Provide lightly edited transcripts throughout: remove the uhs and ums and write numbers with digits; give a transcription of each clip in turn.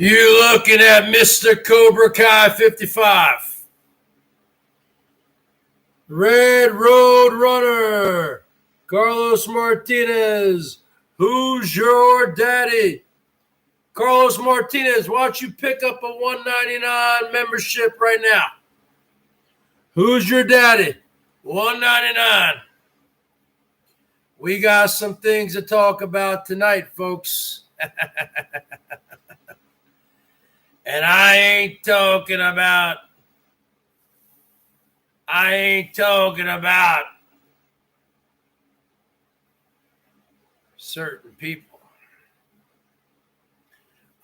You looking at Mr. Cobra Kai 55. Red Road Runner. Carlos Martinez. Who's your daddy? Carlos Martinez, why don't you pick up a $199 membership right now? Who's your daddy? $199. We got some things to talk about tonight, folks. And I ain't talking about certain people.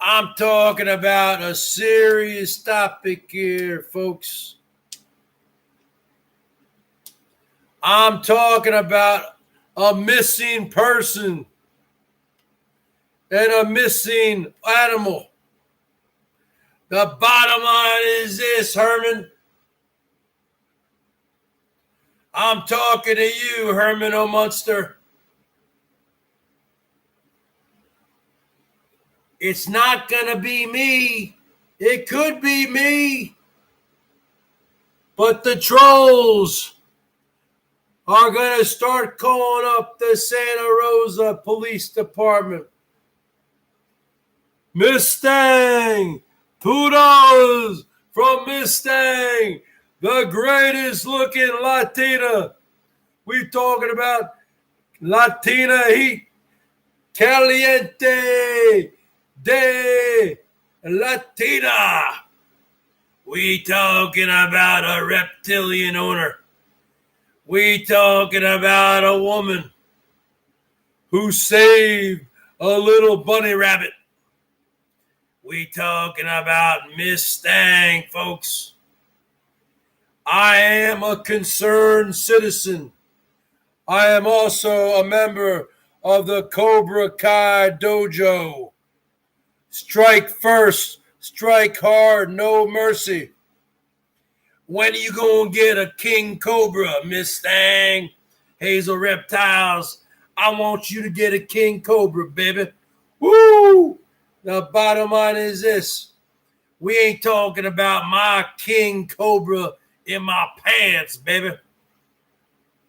I'm talking about a serious topic here, folks. I'm talking about a missing person and a missing animal. The bottom line is this, Herman. I'm talking to you, Herman O'Munster. It's not going to be me. It could be me. But the trolls are going to start calling up the Santa Rosa Police Department. Miss Stang, $2 from Miss Stang, the greatest looking Latina. We talking about Latina heat, caliente de Latina. We talking about a reptilian owner. We talking about a woman who saved a little bunny rabbit. We talking about Miss Stang, folks. I am a concerned citizen. I am also a member of the Cobra Kai Dojo. Strike first, strike hard, no mercy. When are you going to get a king cobra, Miss Stang? Hazel Reptiles, I want you to get a king cobra, baby. Woo! The bottom line is this. We ain't talking about my king cobra in my pants, baby.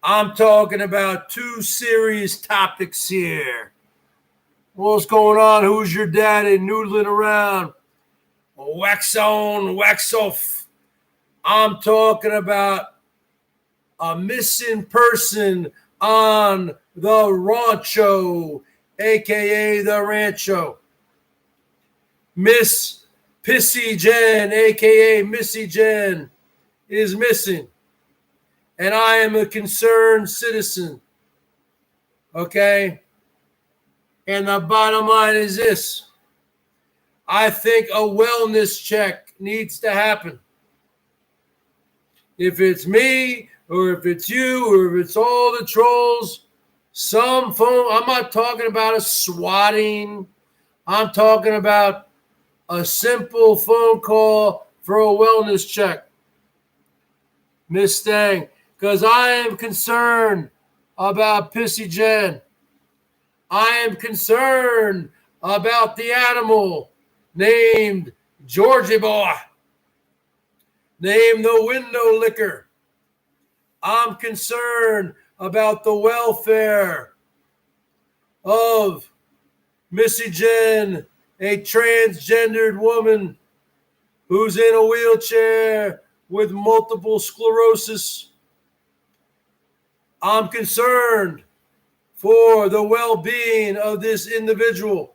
I'm talking about two serious topics here. What's going on? Who's your daddy? Noodling around. Wax on, wax off. I'm talking about a missing person on the rancho, a.k.a. the rancho. Miss Pissy Jen, a.k.a. Missy Jen, is missing. And I am a concerned citizen. Okay? And the bottom line is this. I think a wellness check needs to happen. If it's me, or if it's you, or if it's all the trolls, some phone, I'm not talking about a swatting. I'm talking about a simple phone call for a wellness check. Miss Stang, because I am concerned about Pissy Jen. I am concerned about the animal named Georgie Boy, named the window licker. I'm concerned about the welfare of Missy Jen, a transgendered woman who's in a wheelchair with multiple sclerosis. I'm concerned for the well-being of this individual.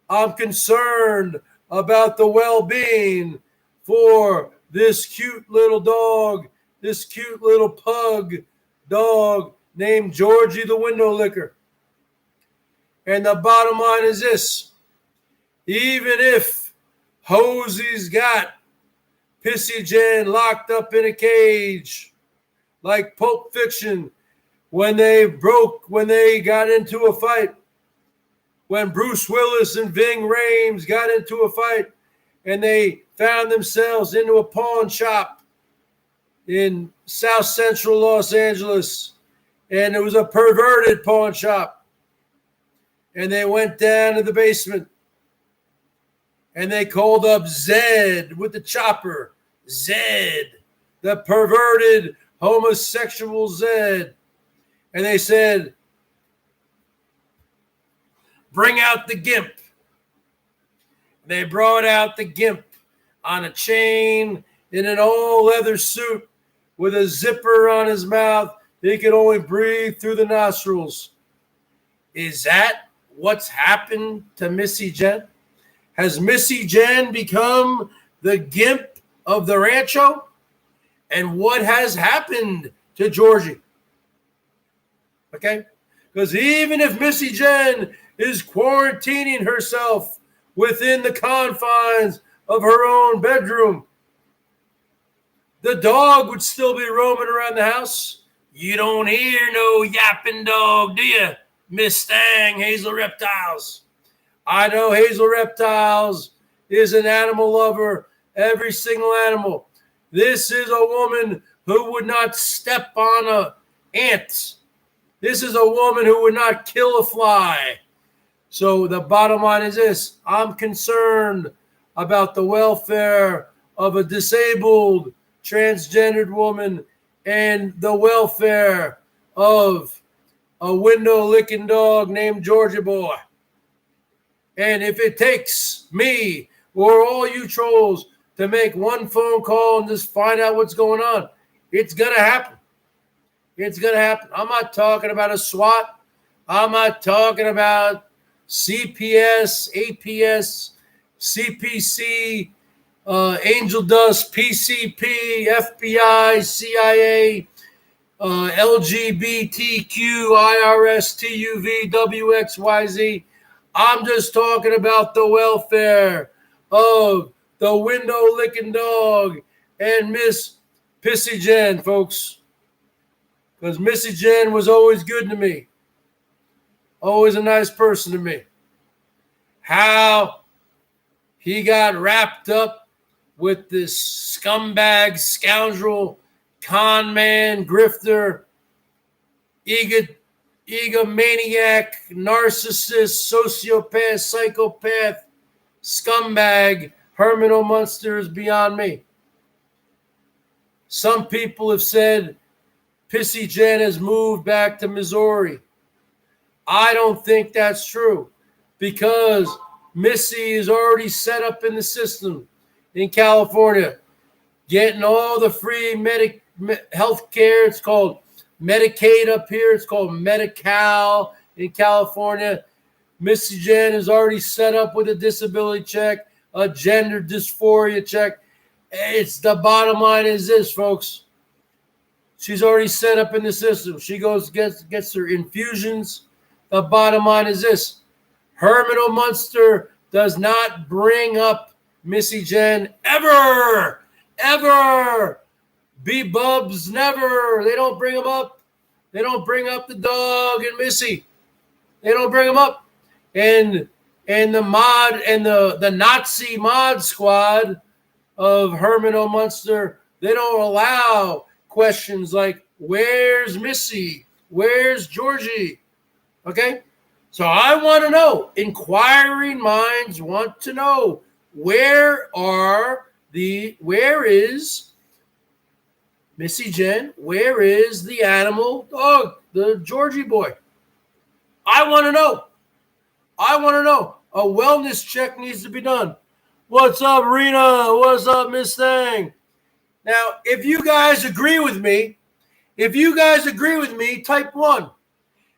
I'm concerned about the well-being for this cute little dog, this cute little pug dog named Georgie the window licker. And the bottom line is this. Even if Hosey's got Pissy Jen locked up in a cage like Pulp Fiction when they got into a fight, when Bruce Willis and Ving Rhames got into a fight and they found themselves into a pawn shop in South Central Los Angeles, and it was a perverted pawn shop, and they went down to the basement and they called up Zed with the chopper. Zed, the perverted homosexual Zed. And they said, bring out the gimp. They brought out the gimp on a chain in an all-leather suit with a zipper on his mouth. He could only breathe through the nostrils. Is that what's happened to Missy Jen? Has Missy Jen become the gimp of the rancho? And what has happened to Georgie? Okay? Because even if Missy Jen is quarantining herself within the confines of her own bedroom, the dog would still be roaming around the house. You don't hear no yapping dog, do you, Miss Stang, Hazel Reptiles? I know Hazel Reptiles is an animal lover, every single animal. This is a woman who would not step on an ant. This is a woman who would not kill a fly. So the bottom line is this. I'm concerned about the welfare of a disabled transgendered woman and the welfare of a window-licking dog named Gingerboy. And if it takes me or all you trolls to make one phone call and just find out what's going on, it's going to happen. It's going to happen. I'm not talking about a SWAT. I'm not talking about CPS, APS, CPC, Angel Dust, PCP, FBI, CIA, LGBTQ, IRS, TUV, WXYZ. I'm just talking about the welfare of the window-licking dog and Miss Pissy Jen, folks. Because Missy Jen was always good to me. Always a nice person to me. How he got wrapped up with this scumbag, scoundrel, con man, grifter, egomaniac, narcissist, sociopath, psychopath, scumbag, Herman O. Munster is beyond me. Some people have said Pissy Jen has moved back to Missouri. I don't think that's true because Missy is already set up in the system in California, getting all the free health care. It's called Medicaid up here. It's called Medi-Cal in California. Missy Jen is already set up with a disability check, a gender dysphoria check. It's the bottom line is this, folks. She's already set up in the system. She goes gets her infusions. The bottom line is this. Herman O. Munster does not bring up Missy Jen ever. B-Bubs never. They don't bring them up. They don't bring up the dog and Missy. They don't bring them up. And the mod and the Nazi mod squad of Herman O. Munster, they don't allow questions like, where's Missy? Where's Georgie? Okay? So I want to know. Inquiring minds want to know. Where is Missy Jen? Where is the animal dog, the Georgie boy? I want to know. A wellness check needs to be done. What's up, Rena? What's up, Miss Thang? Now, if you guys agree with me, type 1.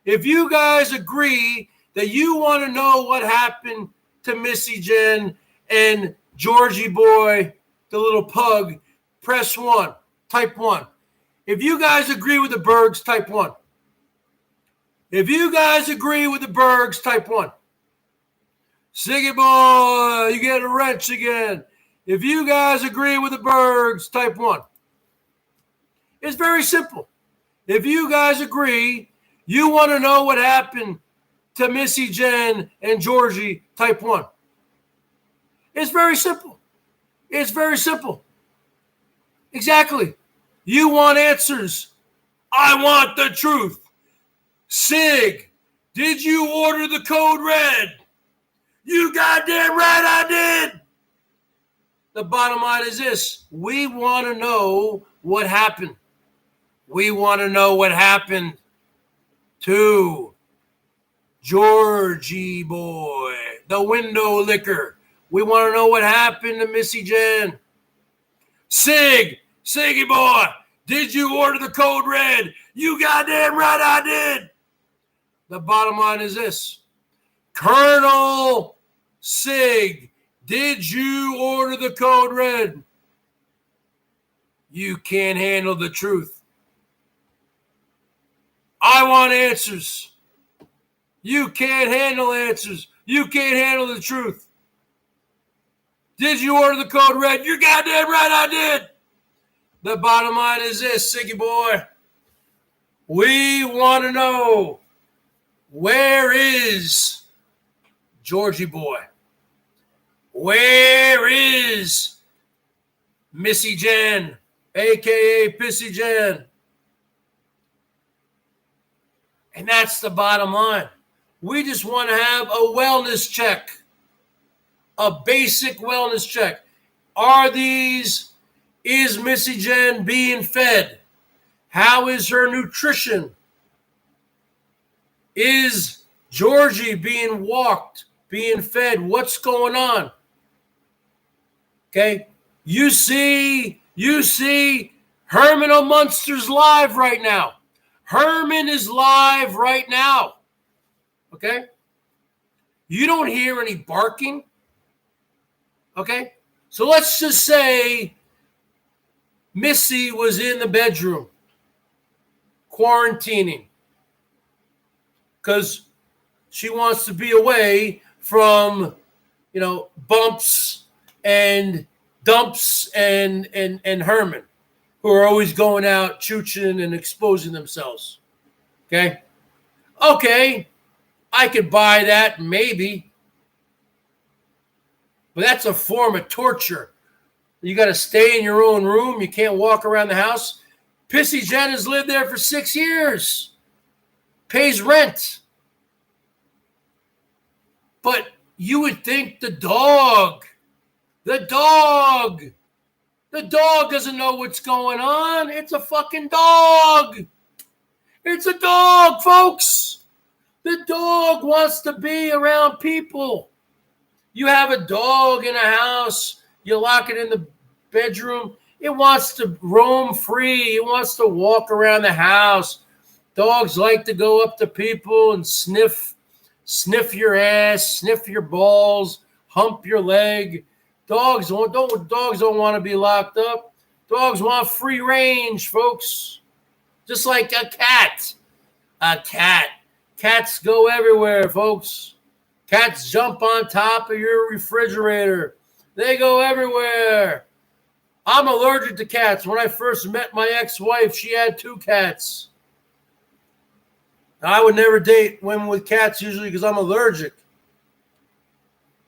If you guys agree that you want to know what happened to Missy Jen and Georgie boy, the little pug, press 1. Type 1. If you guys agree with the Bergs, type 1. If you guys agree with the Bergs, type 1. Siggy boy, you get a wrench again. If you guys agree with the Bergs, type 1. It's very simple. If you guys agree, you want to know what happened to Missy Jen and Georgie, type 1. It's very simple. Exactly. You want answers. I want the truth. Sig, did you order the code red? You goddamn right I did. The bottom line is this. We want to know what happened. We want to know what happened to Georgie Boy, the window licker. We want to know what happened to Missy Jen. Siggy boy, did you order the code red? You goddamn right I did. The bottom line is this. Colonel Sig, did you order the code red? You can't handle the truth. I want answers. You can't handle answers. You can't handle the truth. Did you order the code red? You're goddamn right I did. The bottom line is this, Siggy boy. We want to know, where is Georgie boy? Where is Missy Jen, a.k.a. Pissy Jen? And that's the bottom line. We just want to have a wellness check. A basic wellness check. Is Missy Jen being fed? How is her nutrition? Is Georgie being walked, being fed? What's going on? Okay. You see Herman O' Munster's live right now. Herman is live right now. Okay. You don't hear any barking. Okay. So let's just say Missy was in the bedroom quarantining because she wants to be away from, bumps and dumps and Herman, who are always going out chooching and exposing themselves. Okay, I could buy that maybe, but that's a form of torture. You got to stay in your own room. You can't walk around the house. Pissy Jen has lived there for 6 years. Pays rent. But you would think the dog doesn't know what's going on. It's a fucking dog. It's a dog, folks. The dog wants to be around people. You have a dog in a house. You lock it in the bedroom. It wants to roam free. It wants to walk around the house. Dogs like to go up to people and sniff your ass, sniff your balls, hump your leg. Dogs don't want to be locked up. Dogs want free range, folks. Just like a cat. Cats go everywhere, folks. Cats jump on top of your refrigerator. They go everywhere. I'm allergic to cats. When I first met my ex-wife, she had 2 cats. I would never date women with cats usually because I'm allergic.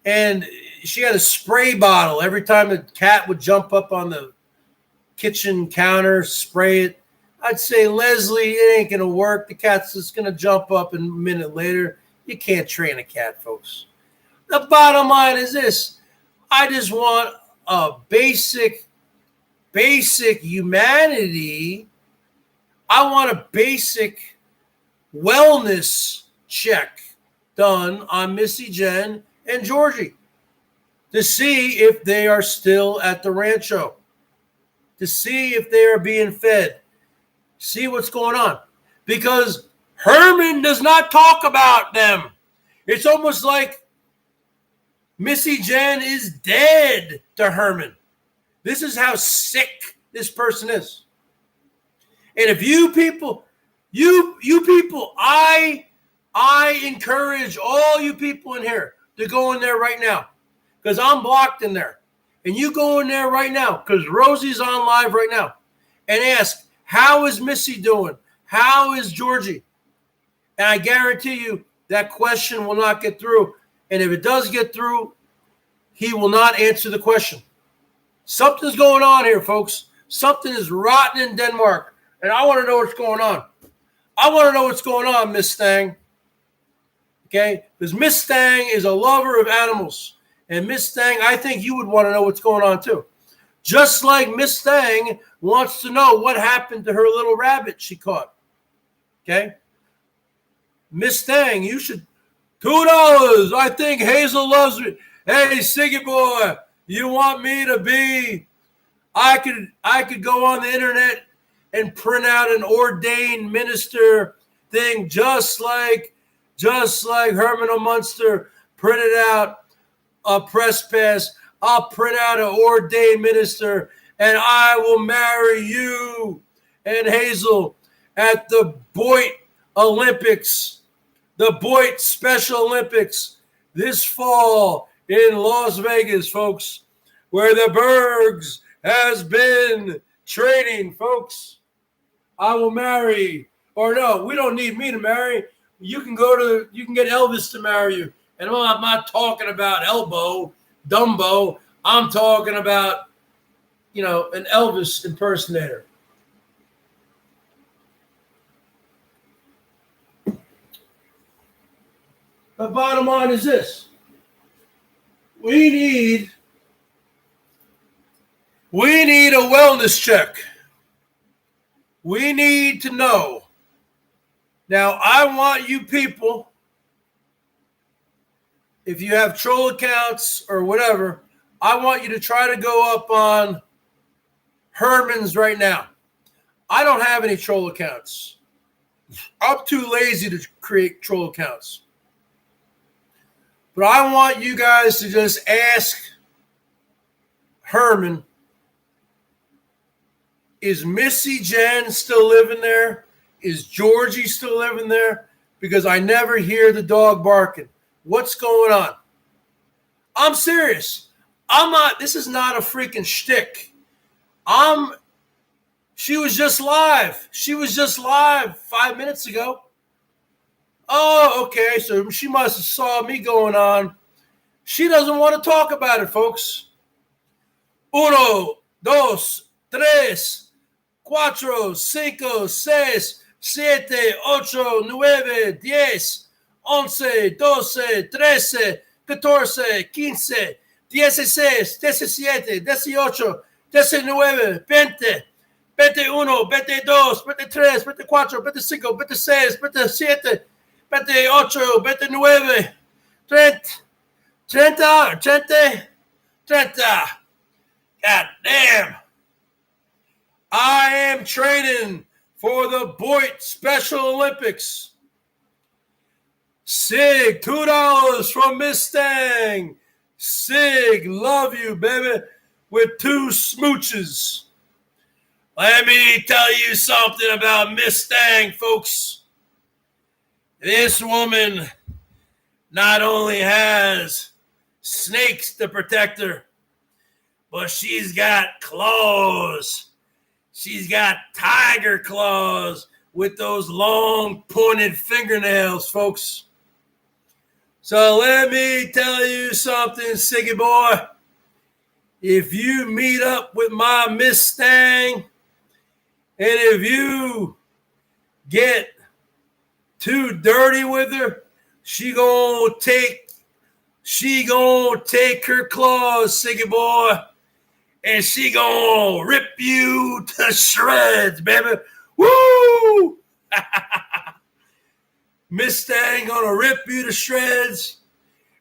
And she had a spray bottle. Every time the cat would jump up on the kitchen counter, spray it. I'd say, Leslie, it ain't going to work. The cat's just going to jump up and a minute later. You can't train a cat, folks. The bottom line is this. I just want a basic humanity. I want a basic wellness check done on Missy Jen and Georgie to see if they are still at the rancho, to see if they are being fed, see what's going on. Because Herman does not talk about them. It's almost like Missy Jen is dead to Herman. This is how sick this person is. And if you people, I encourage all you people in here to go in there right now because I'm blocked in there. And you go in there right now because Rosie's on live right now and ask, how is Missy doing? How is Georgie? And I guarantee you that question will not get through. And if it does get through, he will not answer the question. Something's going on here, folks. Something is rotten in Denmark. And I want to know what's going on. I want to know what's going on, Miss Stang. Okay? Because Miss Stang is a lover of animals. And Miss Thang, I think you would want to know what's going on too. Just like Miss Thang wants to know what happened to her little rabbit she caught. Okay? Miss Thang, you should $2. I think Hazel loves me. Hey, Siggy boy, you want me to be? I could go on the internet and print out an ordained minister thing, just like Herman O. Munster printed out a press pass. I'll print out an ordained minister, and I will marry you and Hazel at the Boyd Olympics, the Boyd Special Olympics this fall in Las Vegas, folks, where the Bergs has been training, folks. I will marry, or no, we don't need me to marry. You can get Elvis to marry you. And I'm not talking about Dumbo. I'm talking about, an Elvis impersonator. The bottom line is this. We need a wellness check. We need to know. Now, I want you people, if you have troll accounts or whatever, I want you to try to go up on Herman's right now. I don't have any troll accounts. I'm too lazy to create troll accounts. But I want you guys to just ask Herman, is Missy Jen still living there? Is Georgie still living there? Because I never hear the dog barking. What's going on? I'm serious. This is not a freaking shtick. She was just live. She was just live 5 minutes ago. Oh, okay. So she must have saw me going on. She doesn't want to talk about it, folks. 1, 2, 3, 4, 5, 6, 7, 8, 9, 10, 11, 12, 13, 14, 15, 16, 17, 18, 19, 20, 21, 22, 23, 24, 25, 26, 27, 28, 29, 30. God damn. I am training for the Boyd Special Olympics. Sig, $2 from Miss Stang. Sig, love you, baby, with 2 smooches. Let me tell you something about Miss Stang, folks. This woman not only has snakes to protect her, but she's got claws. She's got tiger claws with those long pointed fingernails, folks. So let me tell you something, Siggy boy. If you meet up with my Miss Stang, and if you get too dirty with her, she gonna take her claws, Siggy boy, and she gonna rip you to shreds, baby. Woo! Miss Stang gonna rip you to shreds,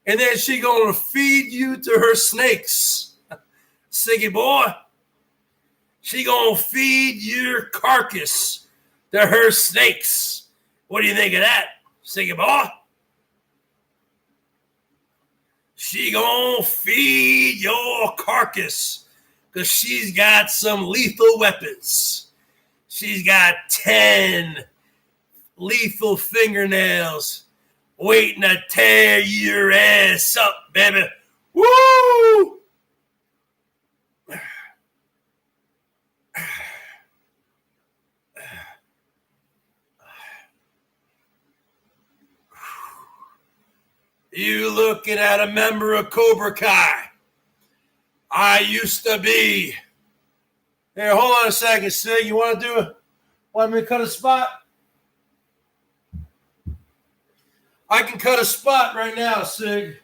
and then she gonna feed you to her snakes, Siggy boy. She gonna feed your carcass to her snakes. What do you think of that, Siggy boy? She gonna feed your carcass because she's got some lethal weapons. She's got 10 lethal fingernails waiting to tear your ass up, baby. Woo! You looking at a member of Cobra Kai. I used to be. Here, hold on a second, Sig. You want me to cut a spot? I can cut a spot right now, Sig.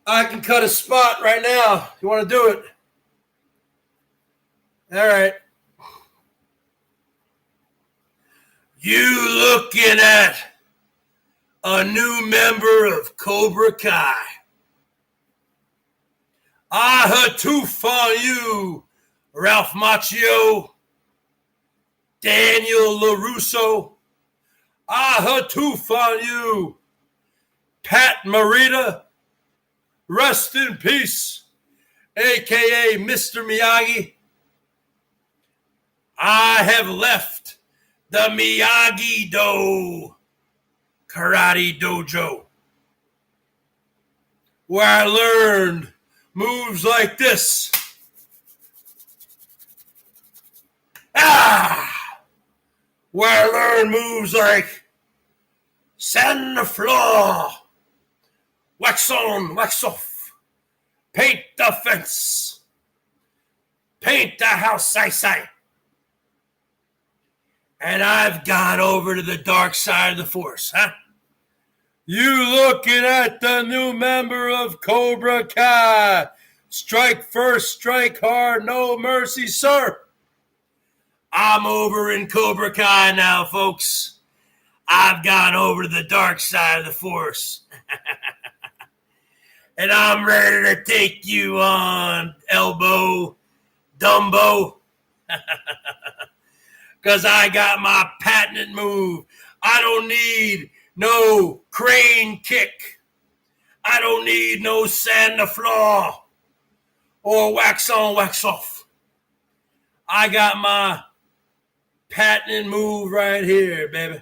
I can cut a spot right now. You want to do it? All right. You looking at a new member of Cobra Kai. I heard tooth on you, Ralph Macchio, Daniel LaRusso. I heard tooth on you, Pat Morita. Rest in peace, a.k.a. Mr. Miyagi. I have left the Miyagi-Do Karate Dojo, where I learned moves like this. Where I learned moves like sand the floor, wax on, wax off, paint the fence, paint the house, I say. And I've gone over to the dark side of the force, huh? You looking at the new member of Cobra Kai. Strike first, strike hard, no mercy, sir. I'm over in Cobra Kai now, folks. I've gone over to the dark side of the force. And I'm ready to take you on, elbow, Dumbo. Because I got my patented move. I don't need no crane kick. I don't need no sand the floor or wax on, wax off. I got my patented move right here, baby.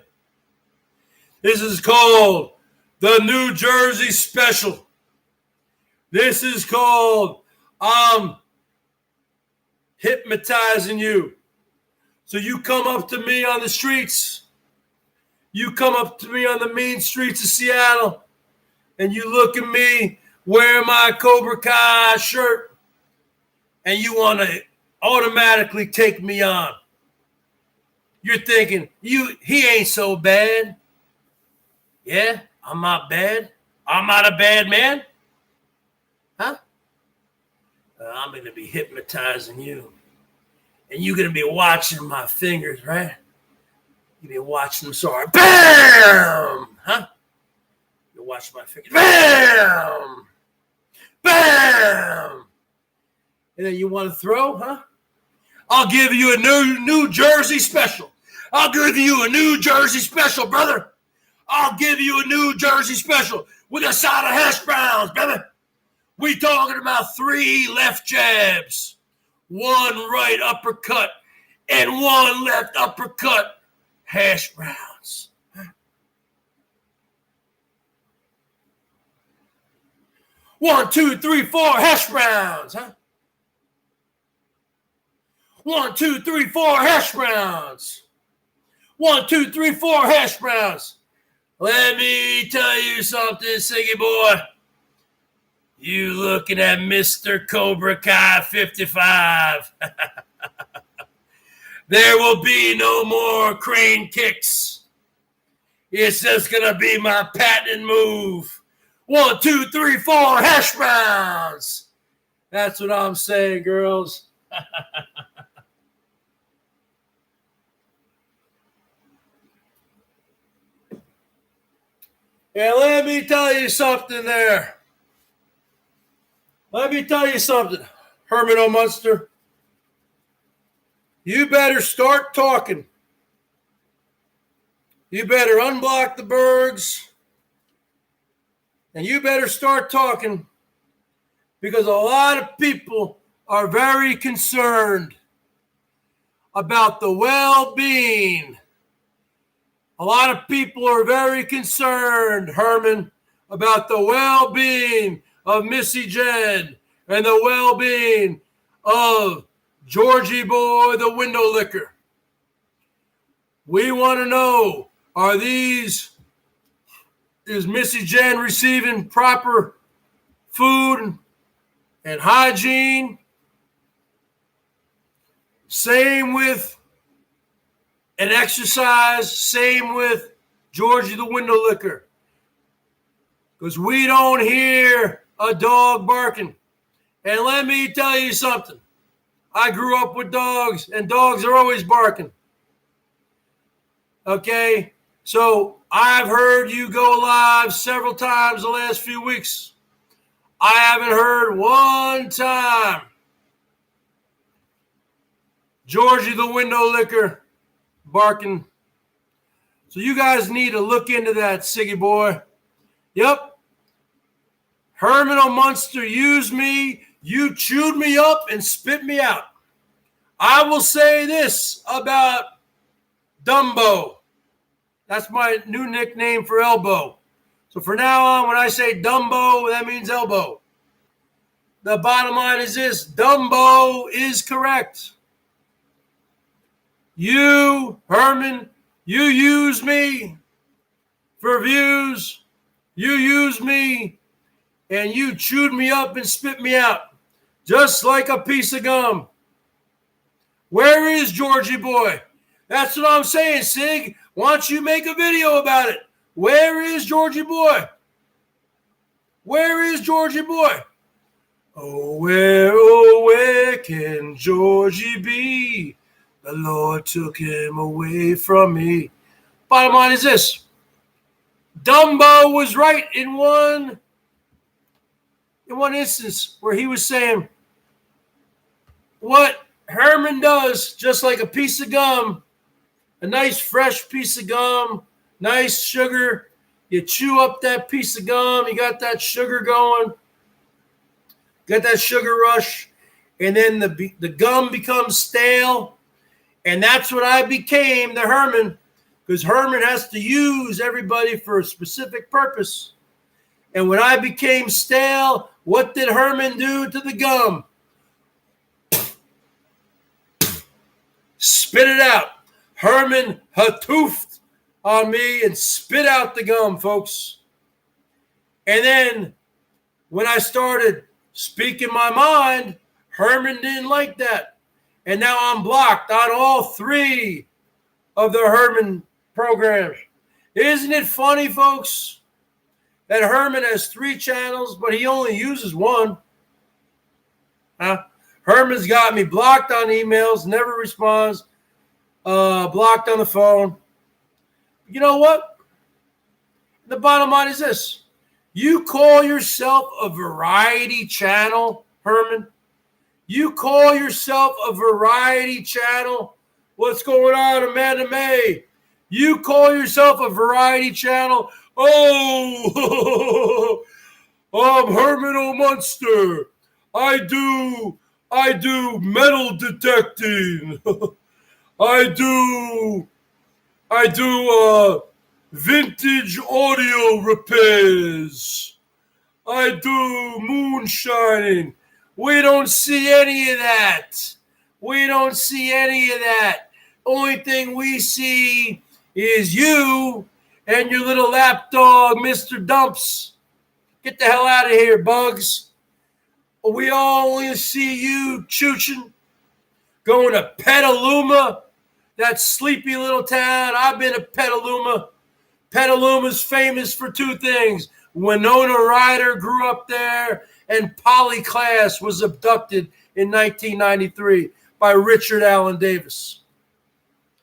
This is called the New Jersey Special. This is called I'm hypnotizing you. So you come up to me on the streets. You come up to me on the mean streets of Seattle. And you look at me wearing my Cobra Kai shirt. And you want to automatically take me on. You're thinking, he ain't so bad. Yeah, I'm not bad. I'm not a bad man. Huh? I'm going to be hypnotizing you. And you're going to be watching my fingers, right? You'll be watching them so hard. Bam! Huh? You'll watch my fingers. Bam! Bam! And then you want to throw, huh? I'll give you a New Jersey special. I'll give you a New Jersey special, brother. I'll give you a New Jersey special with a side of hash browns, baby. We talking about 3 left jabs, 1 right uppercut, and 1 left uppercut. Hash browns. 1, 2, 3, 4 hash browns, huh? 1, 2, 3, 4 hash browns. 1, 2, 3, 4 hash browns. Let me tell you something, Siggy boy. You looking at Mr. Cobra Kai 55. There will be no more crane kicks. It's just going to be my patented move. 1, 2, 3, 4 hash browns. That's what I'm saying, girls. And let me tell you something there. Let me tell you something, Herman O. Munster. You better start talking. You better unblock the Bergs. And you better start talking because a lot of people are very concerned about the well-being. A lot of people are very concerned, Herman, about the well-being of Missy Jen and the well-being of Georgie Boy, the window licker. We want to know, is Missy Jen receiving proper food and hygiene? Same with an exercise, same with Georgie the window licker. Because we don't hear a dog barking. And let me tell you something. I grew up with dogs, and dogs are always barking. Okay? So I've heard you go live several times the last few weeks. I haven't heard one time Georgie the window licker barking. So you guys need to look into that, Siggy boy. Yep. Herman O' Munster used me. You chewed me up and spit me out. I will say this about Dumbo. That's my new nickname for elbow. So for now on, when I say Dumbo, that means elbow. The bottom line is this. Dumbo is correct. You, Herman, you use me for views. You use me, and you chewed me up and spit me out, just like a piece of gum. Where is Georgie boy? That's what I'm saying, Sig. Why don't you make a video about it? Where is Georgie boy? Where is Georgie boy? Oh, where can Georgie be? The Lord took him away from me. Bottom line is this. Dumbo was right in one instance where he was saying what Herman does, just like a piece of gum, a nice fresh piece of gum, nice sugar. You chew up that piece of gum, you got that sugar going, got that sugar rush, and then the gum becomes stale. And that's what I became, the Herman, because Herman has to use everybody for a specific purpose. And when I became stale, what did Herman do to the gum? Spit it out. Herman hatoofed on me and spit out the gum, folks. And then when I started speaking my mind, Herman didn't like that. And now I'm blocked on all 3 of the Herman programs. Isn't it funny, folks, that Herman has 3 channels, but he only uses 1? Huh? Herman's got me blocked on emails, never responds, blocked on the phone. You know what? The bottom line is this. You call yourself a variety channel, Herman? You call yourself a variety channel? What's going on, Amanda May? You call yourself a variety channel? Oh, I'm Herman O' Munster. I do metal detecting. I do vintage audio repairs. I do moonshining. We don't see any of that. We don't see any of that. Only thing we see is you and your little lapdog, Mr. Dumps. Get the hell out of here, Bugs. We all only see you chooching, going to Petaluma, that sleepy little town. I've been to Petaluma. Petaluma's famous for 2 things. Winona Ryder grew up there, and Polly Klaas was abducted in 1993 by Richard Allen Davis.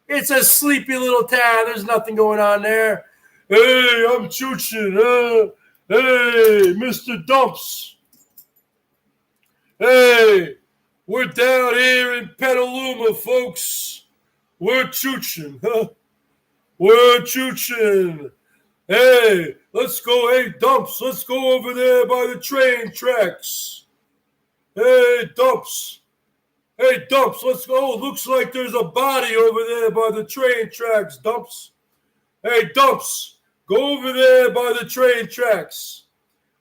It's a sleepy little town. There's nothing going on there. Hey, I'm chooching. Hey, Mr. Dumps. Hey, we're down here in Petaluma, folks. We're chooching. We're chooching. Hey, let's go. Hey, Dumps, let's go over there by the train tracks. Hey, Dumps. Hey, Dumps, let's go. Looks like there's a body over there by the train tracks, Dumps. Hey, Dumps, go over there by the train tracks.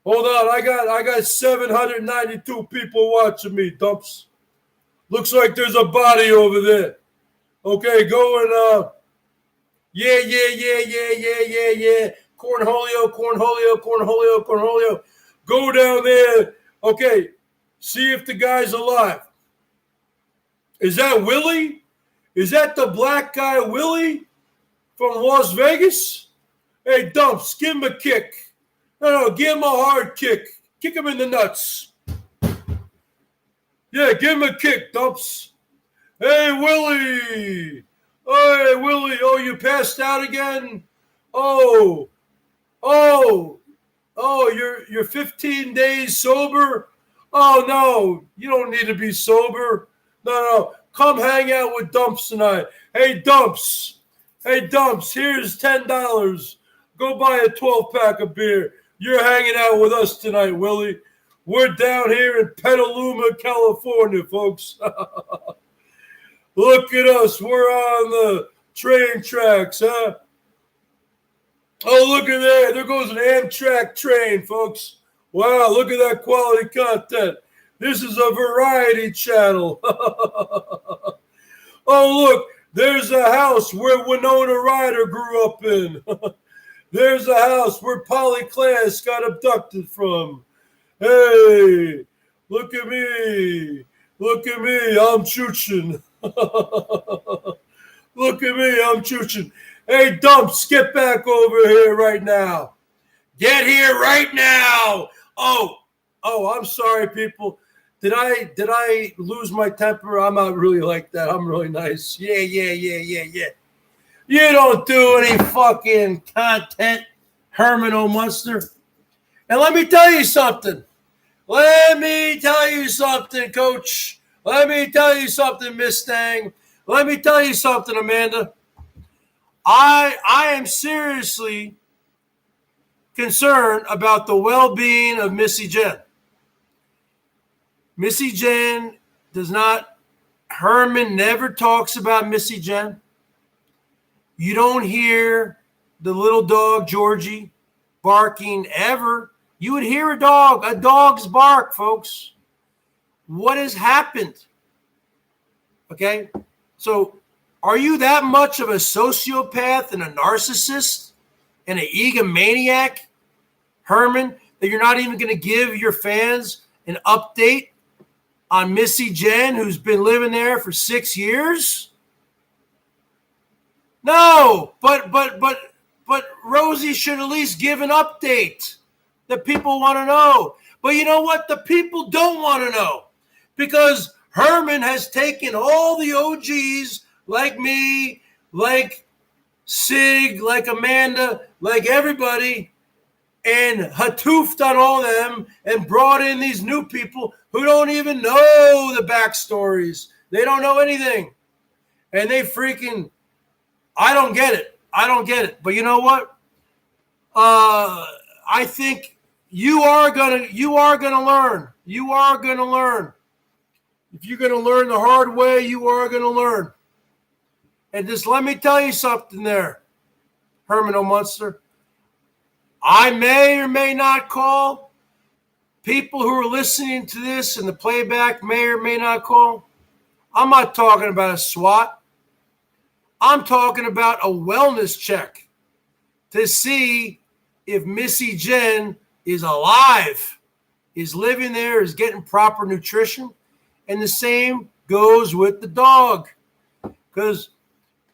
Hold on, I got 792 people watching me, Dumps. Looks like there's a body over there. Okay, go and yeah. Cornholio. Go down there. Okay, see if the guy's alive. Is that Willie? Is that the black guy Willie from Las Vegas? Hey, Dumps, give him a kick. No, give him a hard kick. Kick him in the nuts. Yeah, give him a kick, Dumps. Hey, Willie. Hey, Willie. Oh, you passed out again? Oh, you're 15 days sober? Oh, no, you don't need to be sober. No. Come hang out with Dumps tonight. Hey, Dumps, here's $10. Go buy a 12-pack of beer. You're hanging out with us tonight, Willie. We're down here in Petaluma, California, folks. Look at us. We're on the train tracks, huh? Oh, look at that. There goes an Amtrak train, folks. Wow, look at that quality content. This is a variety channel. Oh, look, there's a house where Winona Ryder grew up in. There's a house where Polly Klaas got abducted from. Hey, look at me. I'm chooching. Look at me, I'm chooching. Hey, Dumps, get back over here right now. Get here right now. Oh, I'm sorry, people. Did I lose my temper? I'm not really like that. I'm really nice. Yeah. You don't do any fucking content, Herman O'Munster. And let me tell you something. Coach. Let me tell you something, Miss Stang. Let me tell you something, Amanda. I am seriously concerned about the well-being of Missy Jen. Missy Jen does not, Herman never talks about Missy Jen. You don't hear the little dog, Georgie, barking ever. You would hear a dog's bark, folks. What has happened? Okay, so are you that much of a sociopath and a narcissist and an egomaniac, Herman, that you're not even going to give your fans an update on Missy Jen, who's been living there for 6 years? No, but Rosie should at least give an update that people want to know. But you know what? The people don't want to know, because Herman has taken all the OGs like me, like Sig, like Amanda, like everybody, and hatoofed on all of them and brought in these new people who don't even know the backstories. They don't know anything. And they freaking, I don't get it. But you know what? I think you are gonna learn. You are gonna learn. If you're gonna learn the hard way, you are gonna learn. And just let me tell you something there, Herman O'Munster. I may or may not call. People who are listening to this and the playback may or may not call. I'm not talking about a SWAT. I'm talking about a wellness check to see if Missy Jen is alive, is living there, is getting proper nutrition. And the same goes with the dog. Because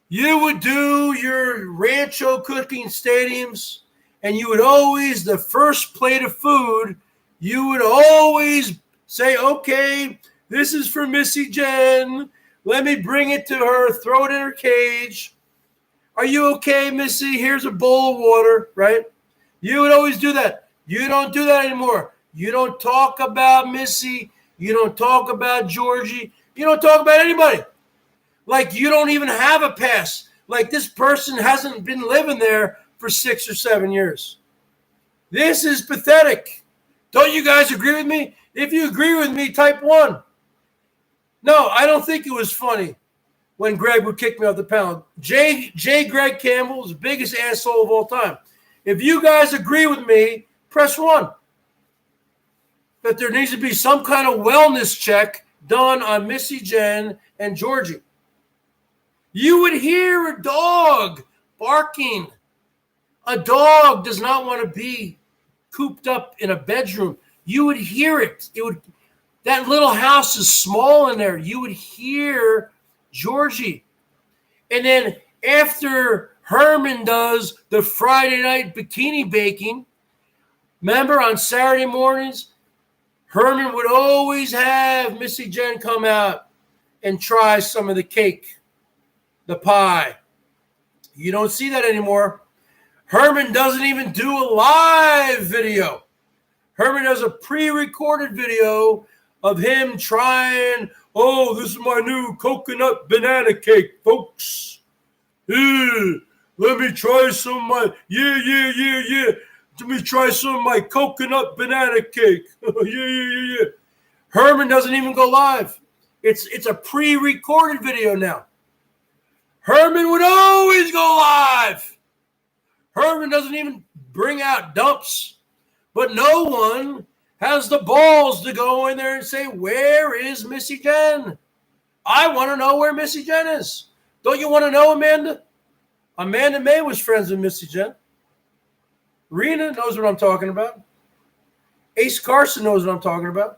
you would do your Rancho cooking stadiums, and you would always, the first plate of food, you would always say, okay, this is for Missy Jen. Let me bring it to her, throw it in her cage. Are you okay, Missy? Here's a bowl of water, right? You would always do that. You don't do that anymore. You don't talk about Missy. You don't talk about Georgie. You don't talk about anybody. Like you don't even have a past. Like this person hasn't been living there for 6 or 7 years. This is pathetic. Don't you guys agree with me? If you agree with me, type 1. No, I don't think it was funny when Greg would kick me off the panel. J. Greg Campbell is the biggest asshole of all time. If you guys agree with me, press 1. That there needs to be some kind of wellness check done on Missy Jen and Georgie. You would hear a dog barking. A dog does not want to be cooped up in a bedroom. You would hear it. That little house is small in there. You would hear Georgie. And then after Herman does the Friday night bikini baking, remember on Saturday mornings, Herman would always have Missy Jen come out and try some of the cake, the pie. You don't see that anymore. Herman doesn't even do a live video. Herman does a pre-recorded video of him trying, oh, this is my new coconut banana cake, folks. Let me try some of my, yeah. Let me try some of my coconut banana cake. Yeah. Herman doesn't even go live. It's a pre-recorded video now. Herman would always go live. Herman doesn't even bring out dumps. But no one has the balls to go in there and say, where is Missy Jen? I want to know where Missy Jen is. Don't you want to know, Amanda? Amanda May was friends with Missy Jen. Rena knows what I'm talking about. Ace Carson knows what I'm talking about.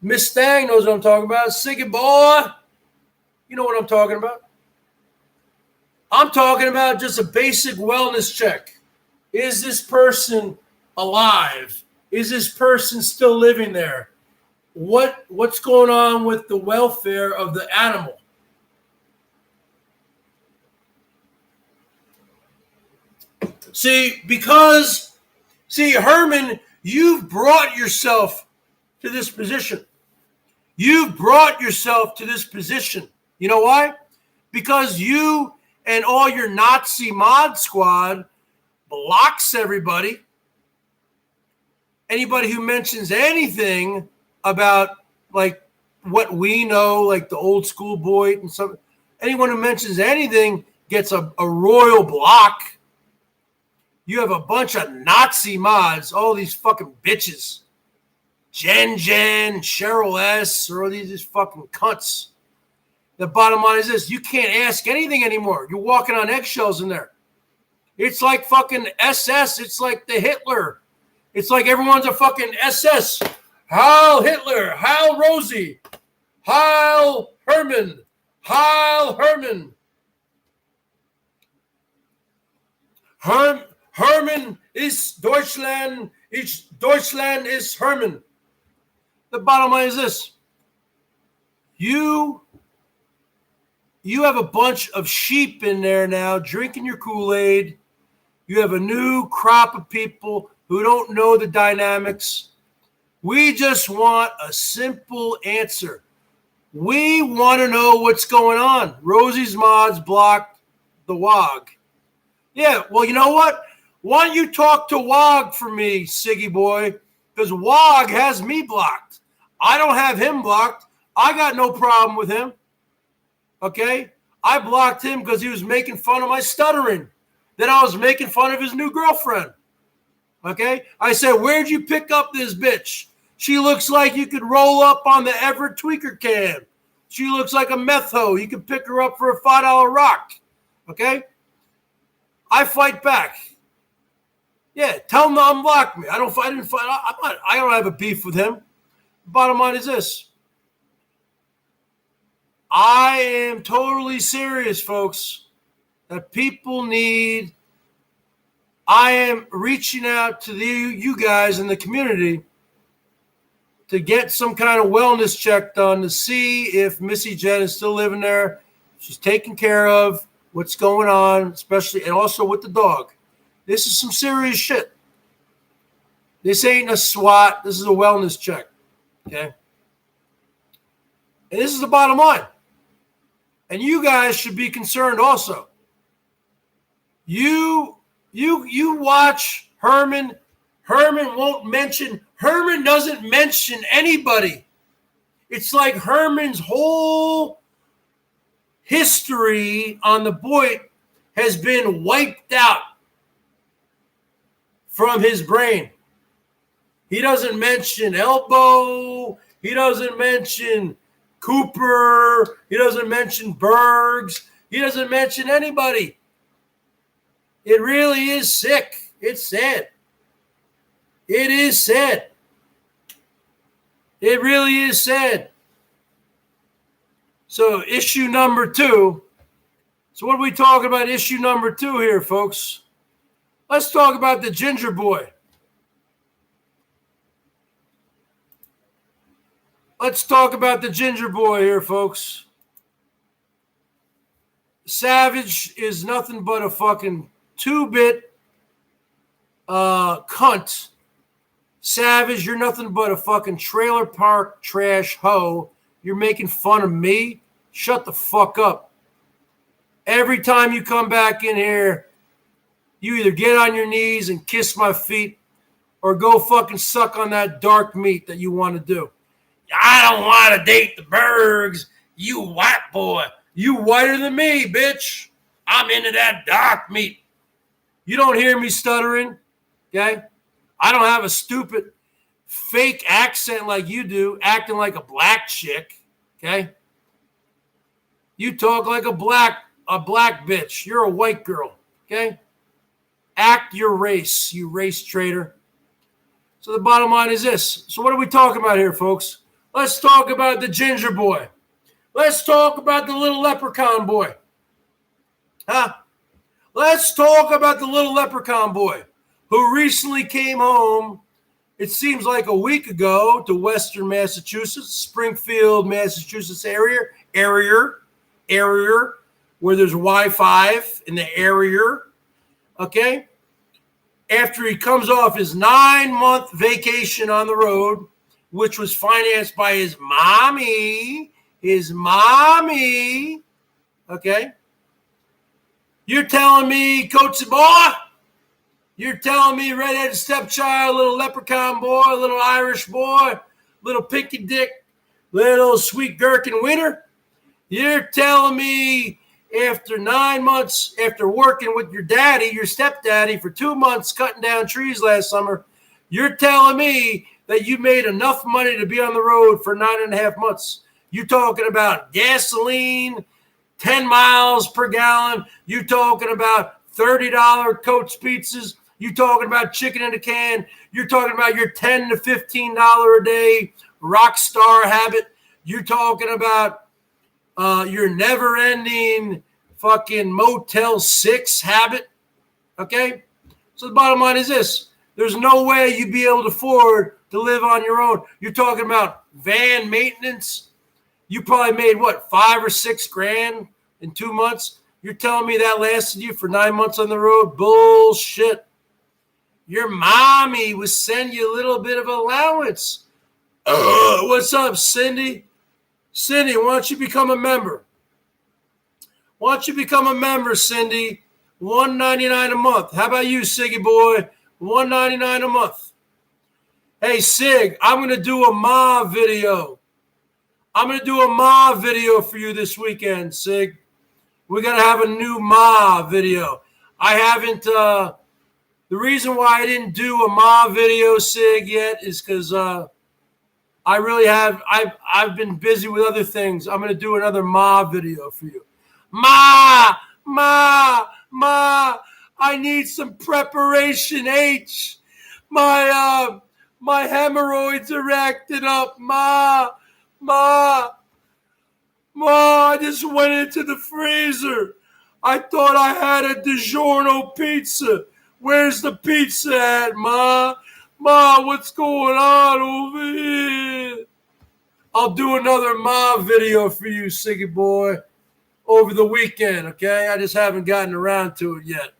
Miss Stang knows what I'm talking about. Siggy Boy, you know what I'm talking about. I'm talking about just a basic wellness check. Is this person alive? Is this person still living there? What's going on with the welfare of the animal? See, Herman, you've brought yourself to this position. You've brought yourself to this position. You know why? Because you and all your Nazi mod squad blocks everybody. Anybody who mentions anything about like what we know, like the old school boy and some, anyone who mentions anything gets a royal block. You have a bunch of Nazi mods, all these fucking bitches. Jen, Cheryl S, or all these fucking cunts. The bottom line is this: you can't ask anything anymore. You're walking on eggshells in there. It's like fucking SS. It's like the Hitler. It's like everyone's a fucking SS. Heil Hitler. Heil Rosie. Heil Herman. Heil Herman. Herman is Deutschland. Deutschland is Herman. The bottom line is this. You have a bunch of sheep in there now drinking your Kool-Aid. You have a new crop of people who don't know the dynamics. We just want a simple answer. We want to know what's going on. Rosie's mods blocked the WOG. Yeah, well, you know what? Why don't you talk to WOG for me, Siggy Boy? Because WOG has me blocked. I don't have him blocked. I got no problem with him. Okay? I blocked him because he was making fun of my stuttering. Then I was making fun of his new girlfriend. Okay? I said, where'd you pick up this bitch? She looks like you could roll up on the Everett Tweaker can. She looks like a meth hoe. You could pick her up for a $5 rock. Okay? I fight back. Yeah, tell him to unblock me. I don't have a beef with him. Bottom line is this. I am totally serious, folks, that people need. I am reaching out to you guys in the community to get some kind of wellness check done to see if Missy Jen is still living there. She's taken care of. What's going on, especially, and also with the dog. This is some serious shit. This ain't a SWAT. This is a wellness check. Okay? And this is the bottom line. And you guys should be concerned also. You watch Herman. Herman doesn't mention anybody. It's like Herman's whole history on the Boyd has been wiped out from his brain. He doesn't mention Elbow. He doesn't mention Cooper. He doesn't mention Bergs. He doesn't mention anybody. It really is sick. It's sad. It is sad. It really is sad. So issue number 2. So what are we talking about issue number 2 here, folks? Let's talk about the Gingerboy. Let's talk about the Gingerboy here, folks. Savage is nothing but a fucking 2-bit cunt. Savage, you're nothing but a fucking trailer park trash hoe. You're making fun of me. Shut the fuck up. Every time you come back in here, you either get on your knees and kiss my feet or go fucking suck on that dark meat that you want to do. I don't want to date the Bergs. You white boy. You whiter than me, bitch. I'm into that dark meat. You don't hear me stuttering, okay? I don't have a stupid fake accent like you do, acting like a black chick, okay? You talk like a black bitch. You're a white girl, okay? Act your race, you race traitor. So the bottom line is this. So what are we talking about here, folks? Let's talk about the Gingerboy. Let's talk about the little leprechaun boy. Huh? Let's talk about the little leprechaun boy who recently came home, it seems like a week ago, to Western Massachusetts, Springfield, Massachusetts area, where there's Wi-Fi in the area, okay? After he comes off his 9-month vacation on the road, which was financed by his mommy, okay? You're telling me, Coachy boy, you're telling me redheaded stepchild, little leprechaun boy, little Irish boy, little pinky dick, little sweet gherkin winner, you're telling me after 9 months, after working with your daddy, your stepdaddy, for 2 months cutting down trees last summer, you're telling me that you made enough money to be on the road for 9.5 months. You're talking about gasoline, 10 miles per gallon. You're talking about $30 Coach pizzas. You're talking about chicken in a can. You're talking about your $10 to $15 a day rock star habit. You're talking about your never-ending fucking Motel 6 habit, okay? So the bottom line is this. There's no way you'd be able to afford to live on your own. You're talking about van maintenance. You probably made, what, 5 or 6 grand in 2 months? You're telling me that lasted you for 9 months on the road? Bullshit. Your mommy was sending you a little bit of allowance. What's up, Cindy? Cindy, why don't you become a member? Why don't you become a member, Cindy? $1.99 a month. How about you, Siggy boy? $1.99 a month. Hey, Sig, I'm going to do a Ma video. I'm going to do a Ma video for you this weekend, Sig. We're going to have a new Ma video. I haven't, the reason why I didn't do a Ma video, Sig, yet is because I really have, I've been busy with other things. I'm going to do another Ma video for you. Ma, I need some preparation, H. My hemorrhoids are acting up, Ma, I just went into the freezer. I thought I had a DiGiorno pizza. Where's the pizza at, Ma? Ma, what's going on over here? I'll do another Ma video for you, Siggy boy, over the weekend, okay? I just haven't gotten around to it yet.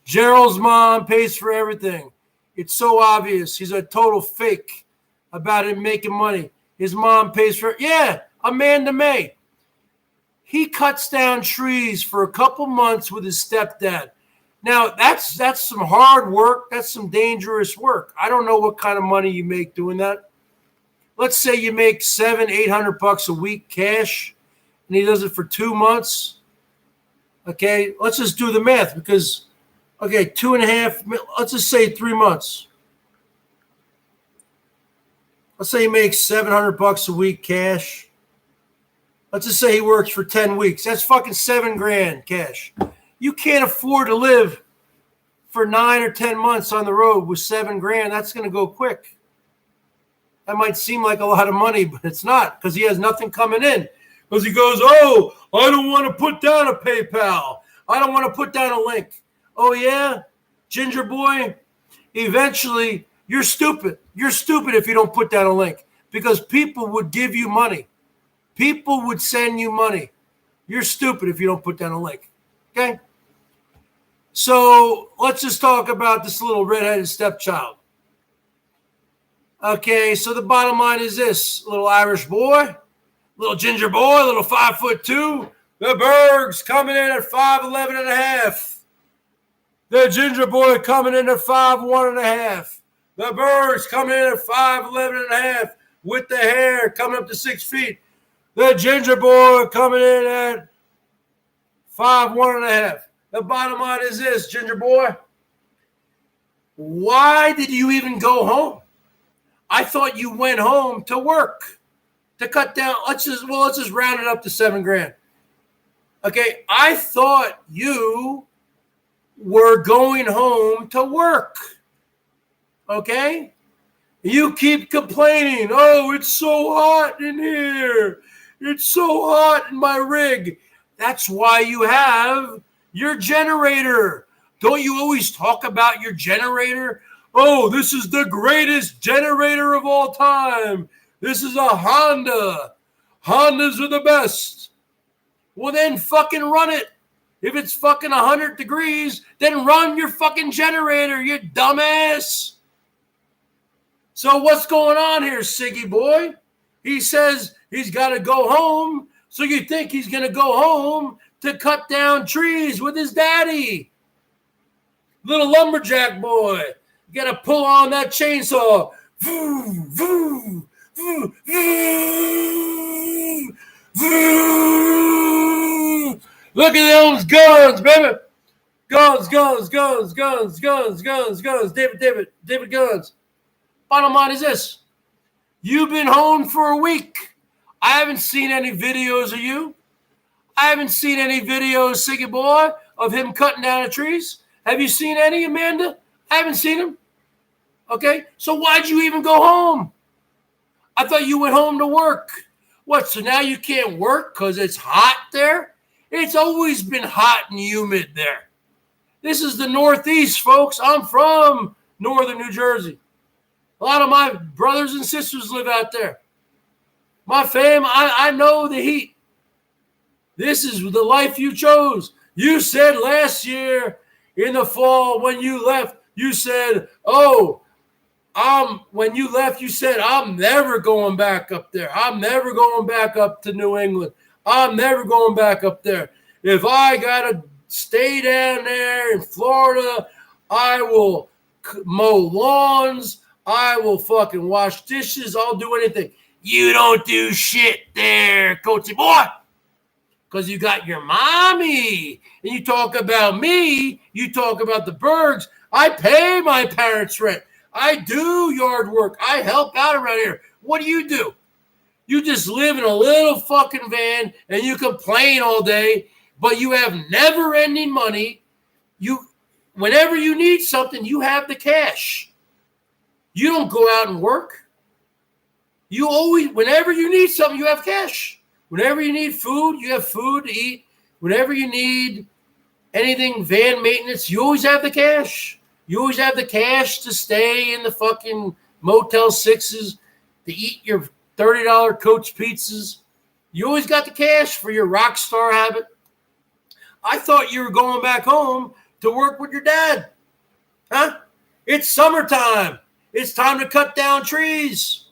Gerald's mom pays for everything. It's so obvious. He's a total fake about him making money. His mom pays for it. Yeah, Amanda May. He cuts down trees for a couple months with his stepdad. Now, that's some hard work. That's some dangerous work. I don't know what kind of money you make doing that. Let's say you make $700-800 a week cash, and he does it for 2 months. Okay, let's just do the math because, okay, 2.5, let's just say 3 months. Let's say he makes $700 a week cash. Let's just say he works for 10 weeks. That's fucking $7,000 cash. You can't afford to live for 9 or 10 months on the road with $7,000. That's going to go quick. That might seem like a lot of money, but it's not because he has nothing coming in. Because he goes, oh, I don't want to put down a PayPal. I don't want to put down a link. Oh, yeah? Ginger boy? Eventually, you're stupid. You're stupid if you don't put down a link. because people would give you money. People would send you money. You're stupid if you don't put down a link. Okay? So let's just talk about this little redheaded stepchild. Okay, so the bottom line is this. Little Irish boy, little ginger boy, little 5'2". The Bergs coming in at 5'11 and a half. The ginger boy coming in at 5'1 and a half. The Bergs coming in at 5'11 and a half with the hair coming up to 6 feet. The ginger boy coming in at 5'1 and a half. The bottom line is this, ginger boy. Why did you even go home? I thought you went home to work, to cut down. Let's just round it up to $7,000. Okay, I thought you were going home to work. Okay? You keep complaining. Oh, it's so hot in here. It's so hot in my rig. That's why you have your generator. Don't you always talk about your generator? Oh, this is the greatest generator of all time. This is a Honda. Hondas are the best. Well, then fucking run it. If it's fucking 100 degrees, then run your fucking generator, you dumbass. So what's going on here, Siggy boy? He says he's got to go home. So you think he's going to go home to cut down trees with his daddy. Little lumberjack boy. You got to pull on that chainsaw. Voo, voo, voo, voo, voo. Look at those guns, baby. Guns, guns, guns, guns, guns, guns, guns. David Guns. Bottom line is this. You've been home for a week. I haven't seen any videos of you. I haven't seen any videos, Siggy boy, of him cutting down the trees. Have you seen any, Amanda? I haven't seen him. Okay, so why'd you even go home? I thought you went home to work. What, so now you can't work because it's hot there? It's always been hot and humid there. This is the Northeast, folks. I'm from northern New Jersey. A lot of my brothers and sisters live out there. My fam, I know the heat. This is the life you chose. You said last year in the fall when you left, you said, when you left, you said, I'm never going back up there. I'm never going back up to New England. I'm never going back up there. If I got to stay down there in Florida, I will mow lawns. I will fucking wash dishes. I'll do anything. You don't do shit there, Coachy boy. Because you got your mommy. And you talk about me. You talk about the Bergs. I pay my parents' rent. I do yard work. I help out around here. What do? You just live in a little fucking van and you complain all day, but you have never-ending money. Whenever you need something, you have the cash. You don't go out and work. You always, whenever you need something, you have cash. Whenever you need food, you have food to eat. Whenever you need anything, van maintenance, you always have the cash. You always have the cash to stay in the fucking Motel 6s, to eat your $30 Coach pizzas. You always got the cash for your rock star habit. I thought you were going back home to work with your dad. Huh? It's summertime. It's time to cut down trees.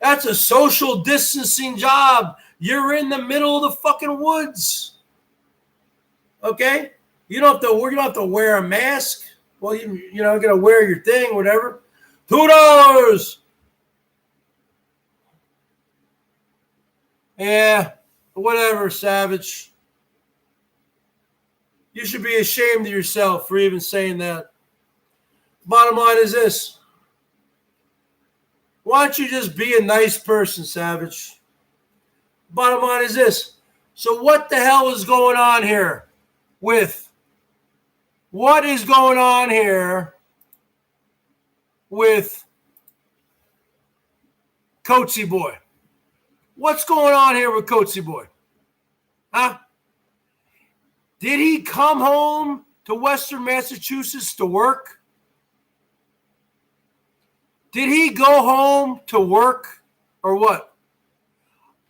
That's a social distancing job. You're in the middle of the fucking woods. Okay? You don't have to wear a mask. Well, you got to wear your thing, whatever. $2. Yeah, whatever, Savage. You should be ashamed of yourself for even saying that. Bottom line is this. Why don't you just be a nice person, Savage? Bottom line is this. So what the hell is going on here with Coachy Boy? What's going on here with Coachy Boy? Huh? Did he come home to Western Massachusetts to work? Did he go home to work? or what?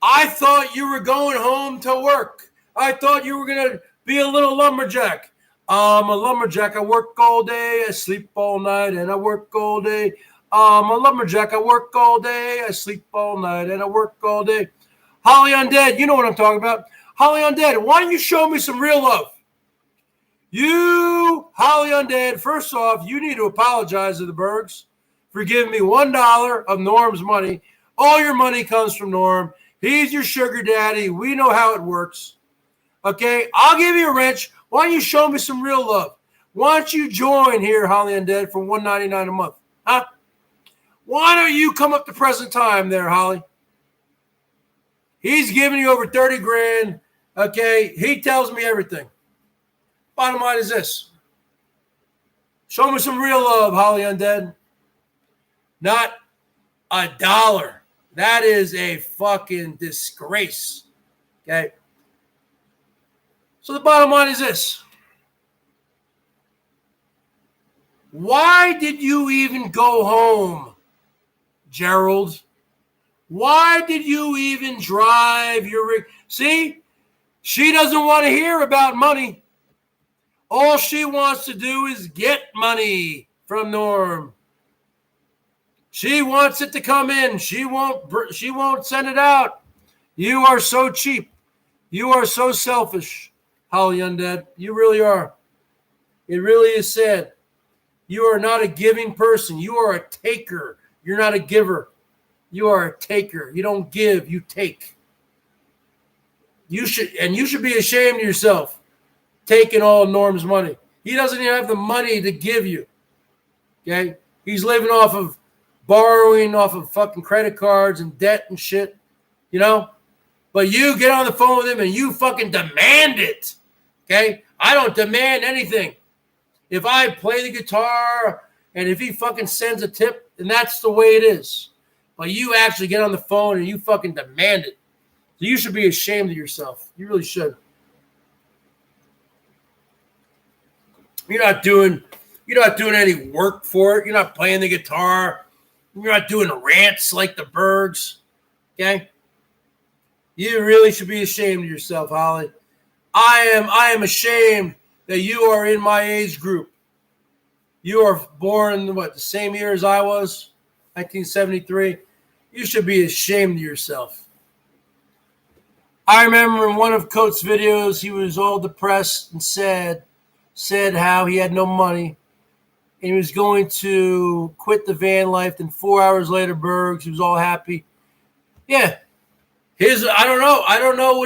I thought you were going home to work. I thought you were going to be a little lumberjack. I'm a lumberjack. I work all day. I sleep all night, and I work all day. I'm a lumberjack. I work all day. I sleep all night, and I work all day. Holly Undead, you know what I'm talking about. Holly Undead, why don't you show me some real love? You, Holly Undead, first off, you need to apologize to the Bergs for giving me $1 of Norm's money. All your money comes from Norm. He's your sugar daddy. We know how it works. Okay, I'll give you a wrench. Why don't you show me some real love? Why don't you join here, Holly Undead, for $1.99 a month? Huh? Why don't you come up to present time there, Holly? He's giving you over 30 grand. Okay, he tells me everything. Bottom line is this. Show me some real love, Holly Undead. Not $1. That is a fucking disgrace. Okay? So the bottom line is this. Why did you even go home, Gerald? Why did you even drive your rig? See, she doesn't want to hear about money. All she wants to do is get money from Norm. She wants it to come in. She won't send it out. You are so cheap. You are so selfish, Holly Undead. You really are. It really is sad. You are not a giving person. You are a taker. You're not a giver. You are a taker. You don't give, you take. You should be ashamed of yourself taking all Norm's money. He doesn't even have the money to give you. Okay? He's living off of borrowing off of fucking credit cards and debt and shit. You know? But you get on the phone with him and you fucking demand it. Okay? I don't demand anything. If I play the guitar and if he fucking sends a tip, then that's the way it is. But you actually get on the phone and you fucking demand it. So you should be ashamed of yourself. You really should. You're not doing any work for it. You're not playing the guitar. You're not doing rants like the Bergs. Okay? You really should be ashamed of yourself, Holly. I am ashamed that you are in my age group. You are born, the same year as I was, 1973. You should be ashamed of yourself. I remember in one of Coates' videos, he was all depressed and said how he had no money and he was going to quit the van life. Then 4 hours later, Bergs, he was all happy. Yeah. I don't know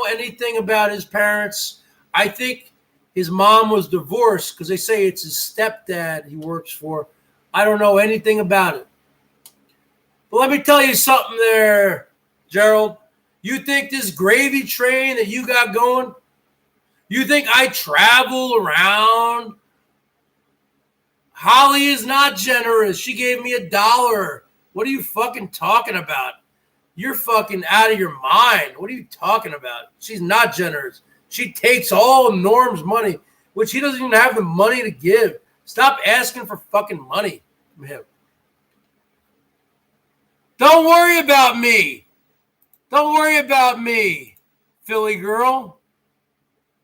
anything about his parents. I think his mom was divorced because they say it's his stepdad he works for. I don't know anything about it. But let me tell you something there, Gerald. You think this gravy train that you got going, you think I travel around? Holly is not generous. She gave me $1. What are you fucking talking about? You're fucking out of your mind. What are you talking about? She's not generous. She takes all Norm's money, which he doesn't even have the money to give. Stop asking for fucking money from him. Don't worry about me. Don't worry about me, Philly girl.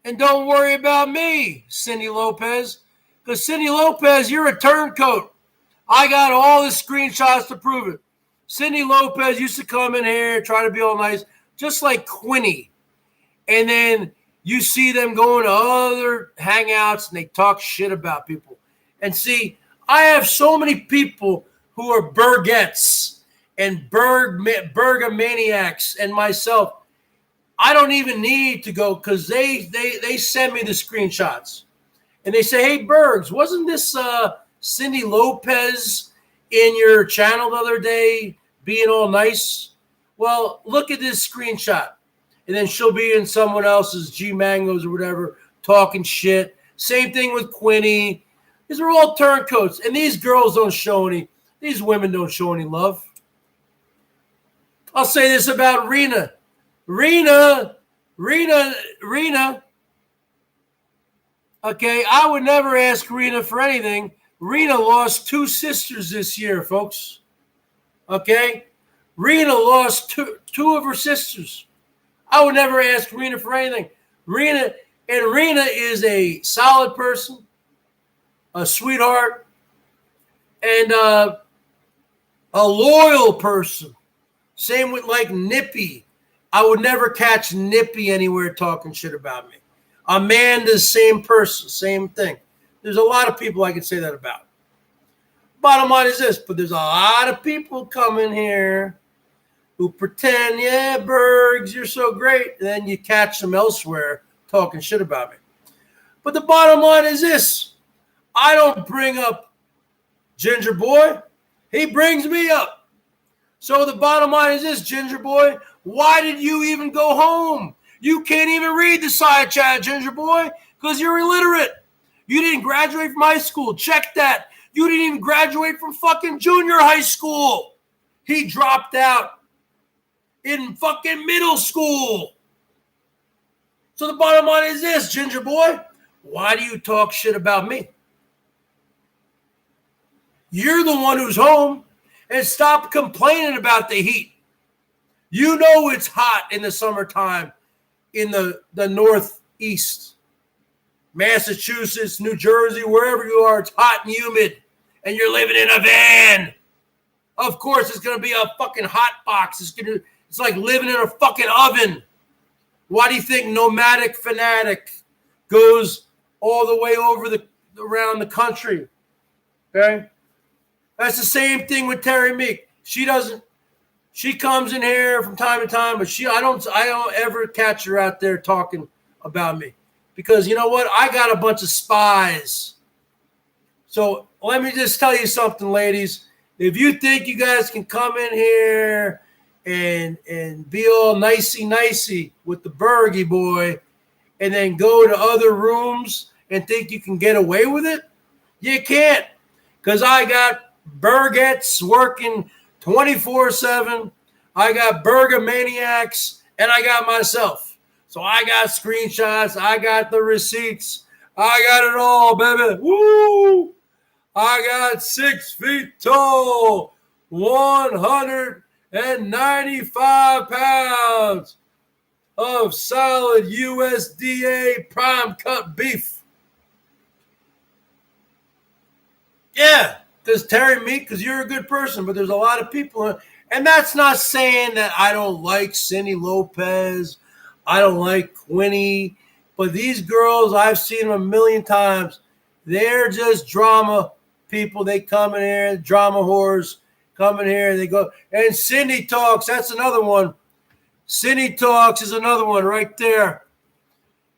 And don't worry about me, Cindy Lopez. Because Cindy Lopez, you're a turncoat. I got all the screenshots to prove it. Cindy Lopez used to come in here, try to be all nice, just like Quinny. And then you see them going to other hangouts and they talk shit about people. And see, I have so many people who are Bergettes and Bergamaniacs and myself. I don't even need to go because they send me the screenshots. And they say, hey, Bergs, wasn't this Cindy Lopez in your channel the other day being all nice? Well, look at this screenshot. And then she'll be in someone else's G Mangos or whatever talking shit. Same thing with Quinny. These are all turncoats. And these girls don't show any, these women don't show any love. I'll say this about Rena. Rena. Okay, I would never ask Rena for anything. Rena lost 2 sisters this year, folks. Okay? Rena lost two of her sisters. I would never ask Rena for anything. Rena is a solid person, a sweetheart, and a loyal person. Same with like Nippy. I would never catch Nippy anywhere talking shit about me. Amanda's same person, same thing. There's a lot of people I could say that about. Bottom line is this, but there's a lot of people coming here who pretend, yeah, Bergs, you're so great. And then you catch them elsewhere talking shit about me. But the bottom line is this. I don't bring up Gingerboy. He brings me up. So the bottom line is this, Gingerboy. Why did you even go home? You can't even read the side chat, Gingerboy, because you're illiterate. You didn't graduate from high school. Check that. You didn't even graduate from fucking junior high school. He dropped out in fucking middle school. So the bottom line is this, Gingerboy. Why do you talk shit about me? You're the one who's home, and stop complaining about the heat. You know it's hot in the summertime in the Northeast. Massachusetts, New Jersey, wherever you are, it's hot and humid, and you're living in a van. Of course, it's going to be a fucking hot box. It's like living in a fucking oven. Why do you think Nomadic Fanatic goes all the way around the country? Okay? That's the same thing with Terry Meek. She comes in here from time to time, but I don't ever catch her out there talking about me. Because you know what? I got a bunch of spies. So let me just tell you something, ladies. If you think you guys can come in here and be all nicey with the Bergie boy and then go to other rooms and think you can get away with it, you can't. Because I got Bergettes working 24/7. I got Bergamaniacs, and I got myself. So I got screenshots. I got the receipts. I got it all, baby. Woo! I got 6 feet tall, 195 pounds of solid USDA prime cut beef. Yeah, because Terry Meek, because you're a good person, but there's a lot of people. And that's not saying that I don't like Cindy Lopez. I don't like Quinny. But these girls, I've seen them a million times. They're just drama people. They come in here, drama whores come in here, they go. And Cindy Talks, that's another one. Cindy Talks is another one right there.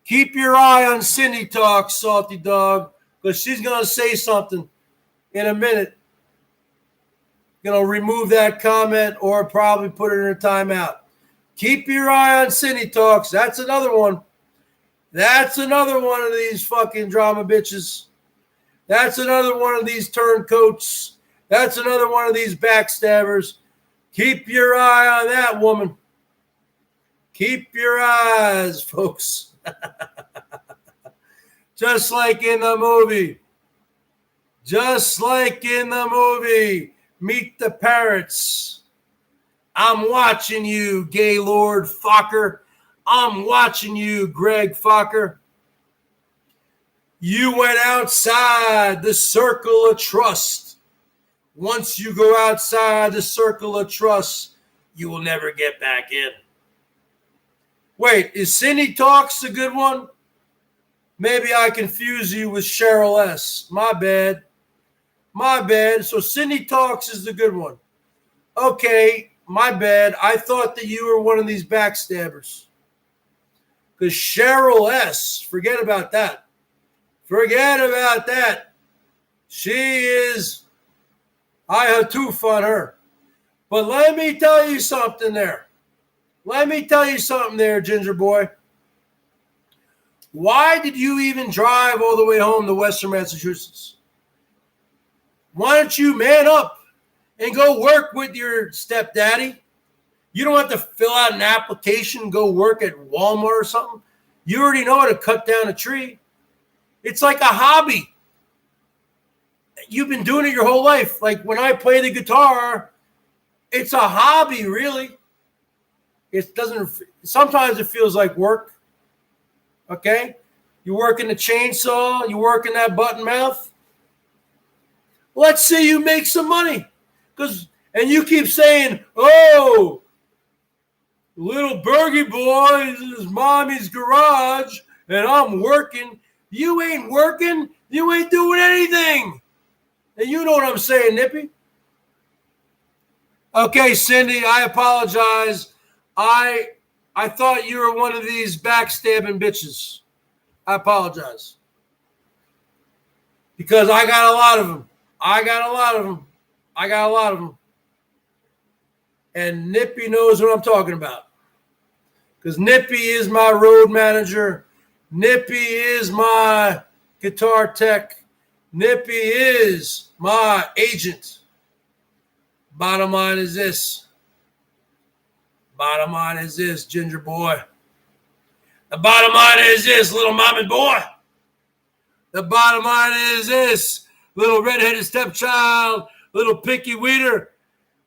Keep your eye on Cindy Talks, Salty Dog, because she's going to say something in a minute. Remove that comment or probably put it in a timeout. Keep your eye on Cindy Talks. That's another one. That's another one of these fucking drama bitches. That's another one of these turncoats. That's another one of these backstabbers. Keep your eye on that woman. Keep your eyes, folks. Just like in the movie. Just like in the movie. Meet the Parrots. I'm watching you, Gaylord Fokker. I'm watching you, Greg Fokker. You went outside the circle of trust. Once you go outside the circle of trust, you will never get back in. Wait, is Cindy Talks a good one? Maybe I confuse you with Cheryl S. My bad. My bad. So Cindy Talks is the good one. Okay, my bad. I thought that you were one of these backstabbers. Because Cheryl S., forget about that. Forget about that. She is, I have too fun her. But let me tell you something there. Let me tell you something there, Gingerboy. Why did you even drive all the way home to Western Massachusetts? Why don't you man up and go work with your stepdaddy? You don't have to fill out an application and go work at Walmart or something. You already know how to cut down a tree. It's like a hobby. You've been doing it your whole life. Like when I play the guitar, It's a hobby, really. It doesn't. Sometimes it feels like work. Okay, you working the chainsaw, you working that button mouth. Let's see you make some money, and you keep saying, "Oh, little Bergie boy is mommy's garage, and I'm working." You ain't working. You ain't doing anything. And you know what I'm saying, Nippy. Okay, Cindy, I apologize. I thought you were one of these backstabbing bitches. I apologize. Because I got a lot of them. I got a lot of them. And Nippy knows what I'm talking about. Because Nippy is my road manager. Nippy is my guitar tech. Nippy is my agent. Bottom line is this. Gingerboy. The bottom line is this, little mama boy. The bottom line is this, little redheaded stepchild, little picky weeder,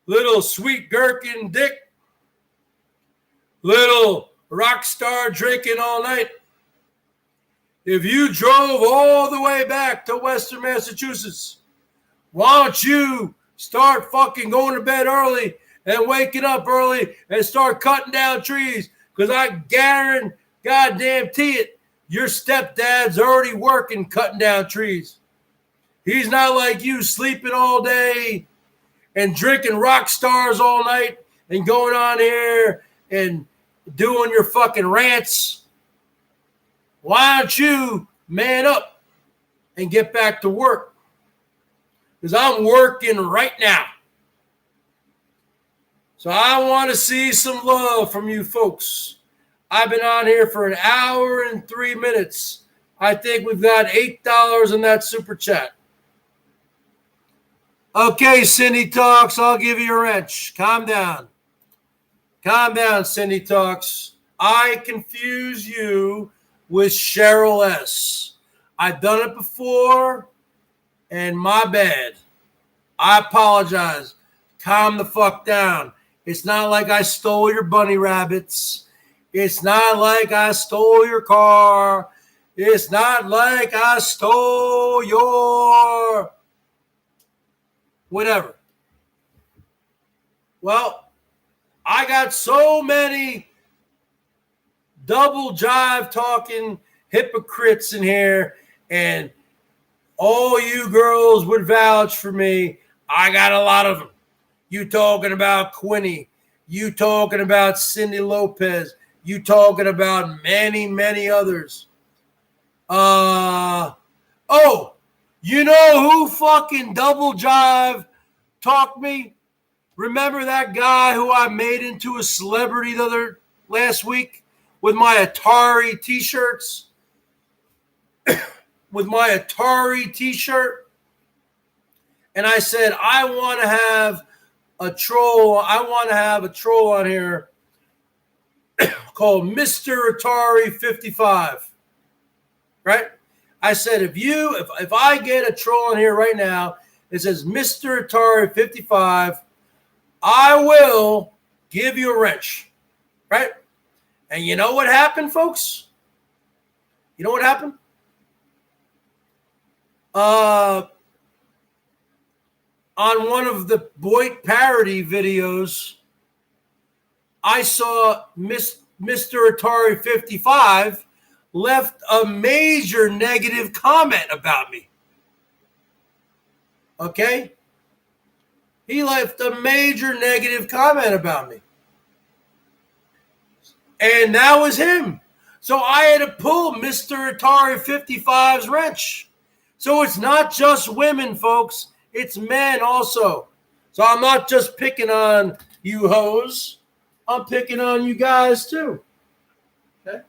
little sweet gherkin dick, little rock star drinking all night. If you drove all the way back to Western Massachusetts, why don't you start fucking going to bed early and waking up early and start cutting down trees? Because I guarantee it, your stepdad's already working cutting down trees. He's not like you sleeping all day and drinking rock stars all night and going on here and doing your fucking rants. Why don't you man up and get back to work? Because I'm working right now. So I want to see some love from you folks. I've been on here for an hour and 3 minutes. I think we've got $8 in that super chat. Okay, Cindy Talks, I'll give you a wrench. Calm down. Calm down, Cindy Talks. I confuse you with Cheryl S. I've done it before, and my bad. I apologize. Calm the fuck down. It's not like I stole your bunny rabbits. It's not like I stole your car. It's not like I stole your whatever. Well, I got so many double jive talking hypocrites in here, and all you girls would vouch for me. I got a lot of them. You talking about Quinny. You talking about Cindy Lopez. You talking about many, many others. Oh, you know who fucking double jive talked me? Remember that guy who I made into a celebrity last week with my Atari t-shirts? With my Atari t-shirt? And I said, I want to have a troll on here called Mr. Atari 55. Right? I said, if I get a troll on here right now, it says Mr. Atari 55, I will give you a wrench. Right? And you know what happened, folks? You know what happened? On one of the Boyd parody videos, I saw Mr. Atari 55 left a major negative comment about me. Okay? He left a major negative comment about me. And that was him. So I had to pull Mr. Atari 55's wrench. So it's not just women, folks. It's men also. So I'm not just picking on you hoes. I'm picking on you guys too. Okay?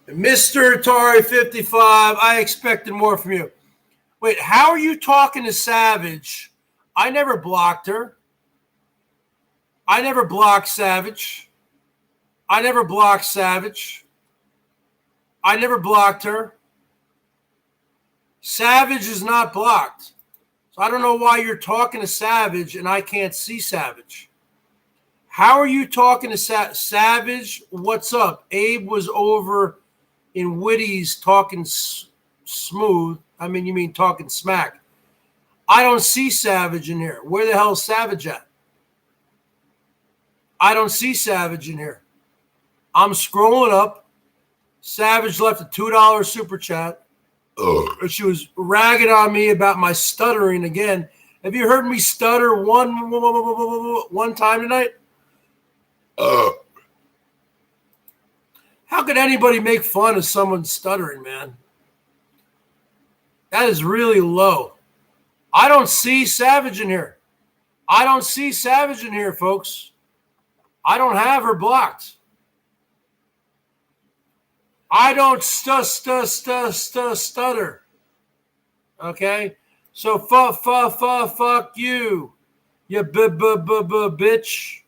Mr. Atari 55, I expected more from you. Wait, how are you talking to Savage? I never blocked her. I never blocked Savage. I never blocked Savage. I never blocked her. Savage is not blocked. So I don't know why you're talking to Savage and I can't see Savage. How are you talking to Savage? What's up? Abe was over in Witty's talking smooth. I mean, you mean talking smack. I don't see Savage in here. Where the hell is Savage at? I don't see Savage in here. I'm scrolling up. Savage left a $2 super chat. She was ragging on me about my stuttering again. Have you heard me stutter one time tonight? How could anybody make fun of someone stuttering, man? That is really low. I don't see Savage in here. I don't see Savage in here, folks. I don't have her blocked. I don't stutter. Okay? So fuck you. You bitch.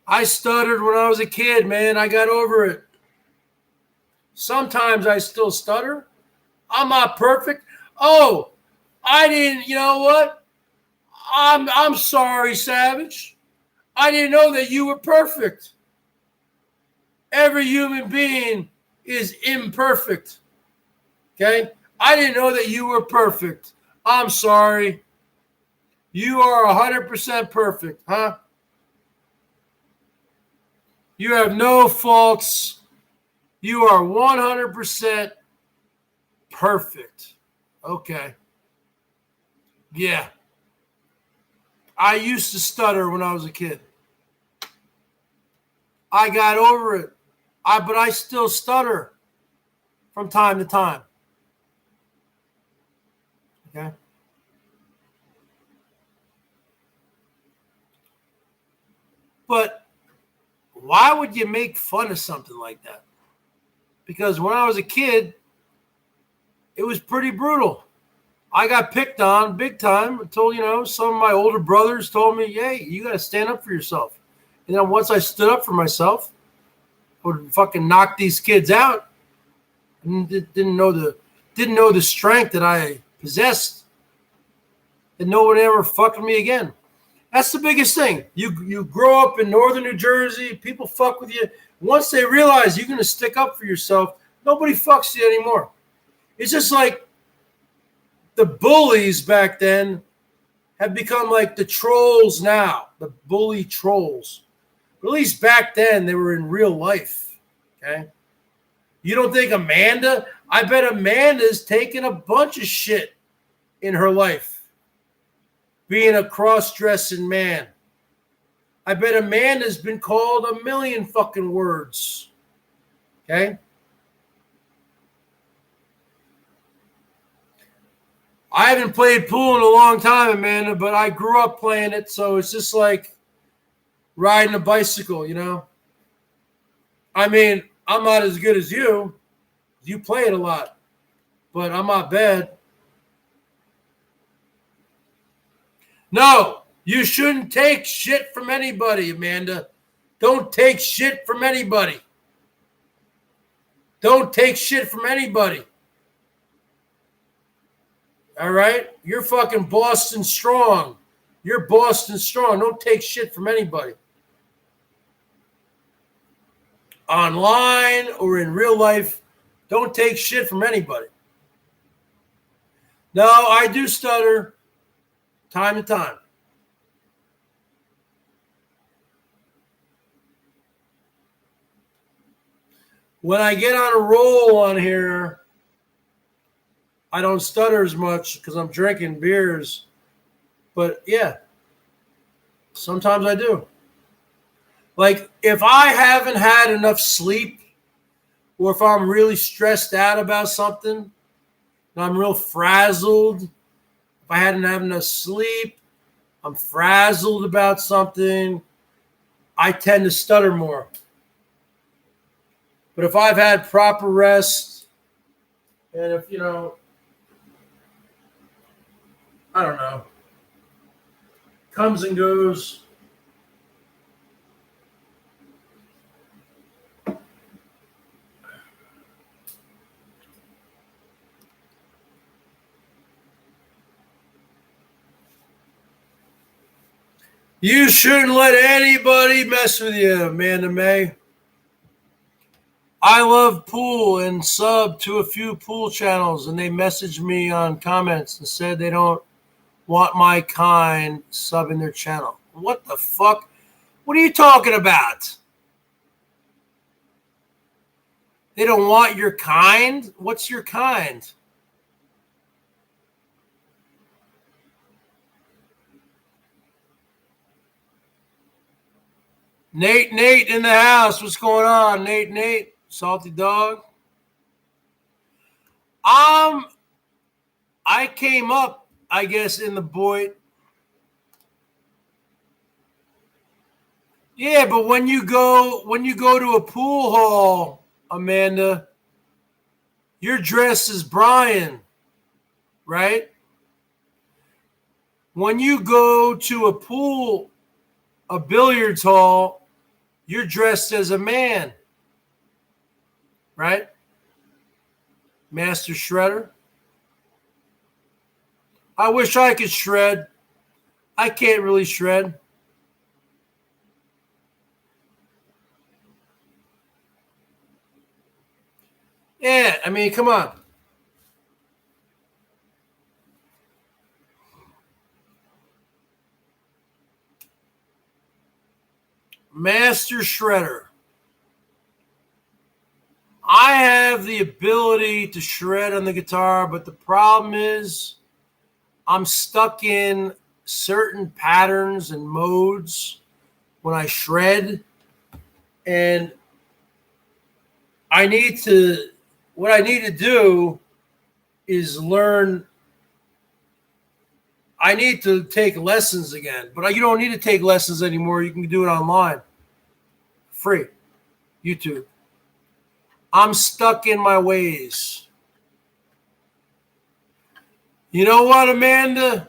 I stuttered when I was a kid, man. I got over it. Sometimes I still stutter. I'm not perfect. Oh, I didn't, you know what? I'm sorry, Savage. I didn't know that you were perfect. Every human being is imperfect. Okay? I didn't know that you were perfect. I'm sorry. You are 100% perfect, huh? You have no faults. You are 100% perfect. Okay. Yeah. I used to stutter when I was a kid. I got over it. But I still stutter from time to time. Okay. But why would you make fun of something like that? Because when I was a kid, it was pretty brutal. I got picked on big time until, some of my older brothers told me, hey, you got to stand up for yourself. And then once I stood up for myself, I would fucking knock these kids out. And didn't know the strength that I possessed. And no one ever fucked with me again. That's the biggest thing. You grow up in northern New Jersey, people fuck with you. Once they realize you're going to stick up for yourself, nobody fucks you anymore. It's just like the bullies back then have become like the trolls now, the bully trolls. But at least back then they were in real life, okay? You don't think Amanda? I bet Amanda's taken a bunch of shit in her life. Being a cross-dressing man. I bet Amanda's been called a million fucking words. Okay? I haven't played pool in a long time, Amanda, but I grew up playing it, so it's just like riding a bicycle, I mean, I'm not as good as you. You play it a lot, but I'm not bad. No, you shouldn't take shit from anybody, Amanda. Don't take shit from anybody. Don't take shit from anybody. All right? You're fucking Boston strong. You're Boston strong. Don't take shit from anybody. Online or in real life, don't take shit from anybody. No, I do stutter time to time. When I get on a roll on here, I don't stutter as much because I'm drinking beers. But yeah, sometimes I do. Like if I haven't had enough sleep or if I'm really stressed out about something and I'm real frazzled, if I hadn't had enough sleep, I'm frazzled about something, I tend to stutter more. But if I've had proper rest and if, I don't know. comes and goes. You shouldn't let anybody mess with you, Amanda May. I love pool and sub to a few pool channels, and they messaged me on comments and said they don't want my kind sub in their channel. What the fuck? What are you talking about? They don't want your kind? What's your kind? Nate in the house. What's going on, Nate? Salty dog. I came up, I guess, in the boy. Yeah, but when you go to a pool hall, Amanda, you're dressed as Brian, right? When you go to a billiards hall, you're dressed as a man, right? Master Shredder. I wish I could shred. I can't really shred. Yeah, I mean, come on. Master Shredder. I have the ability to shred on the guitar, but the problem is I'm stuck in certain patterns and modes when I shred. And what I need to do is learn. I need to take lessons again, but you don't need to take lessons anymore. You can do it online. Free. YouTube. I'm stuck in my ways. You know what, Amanda?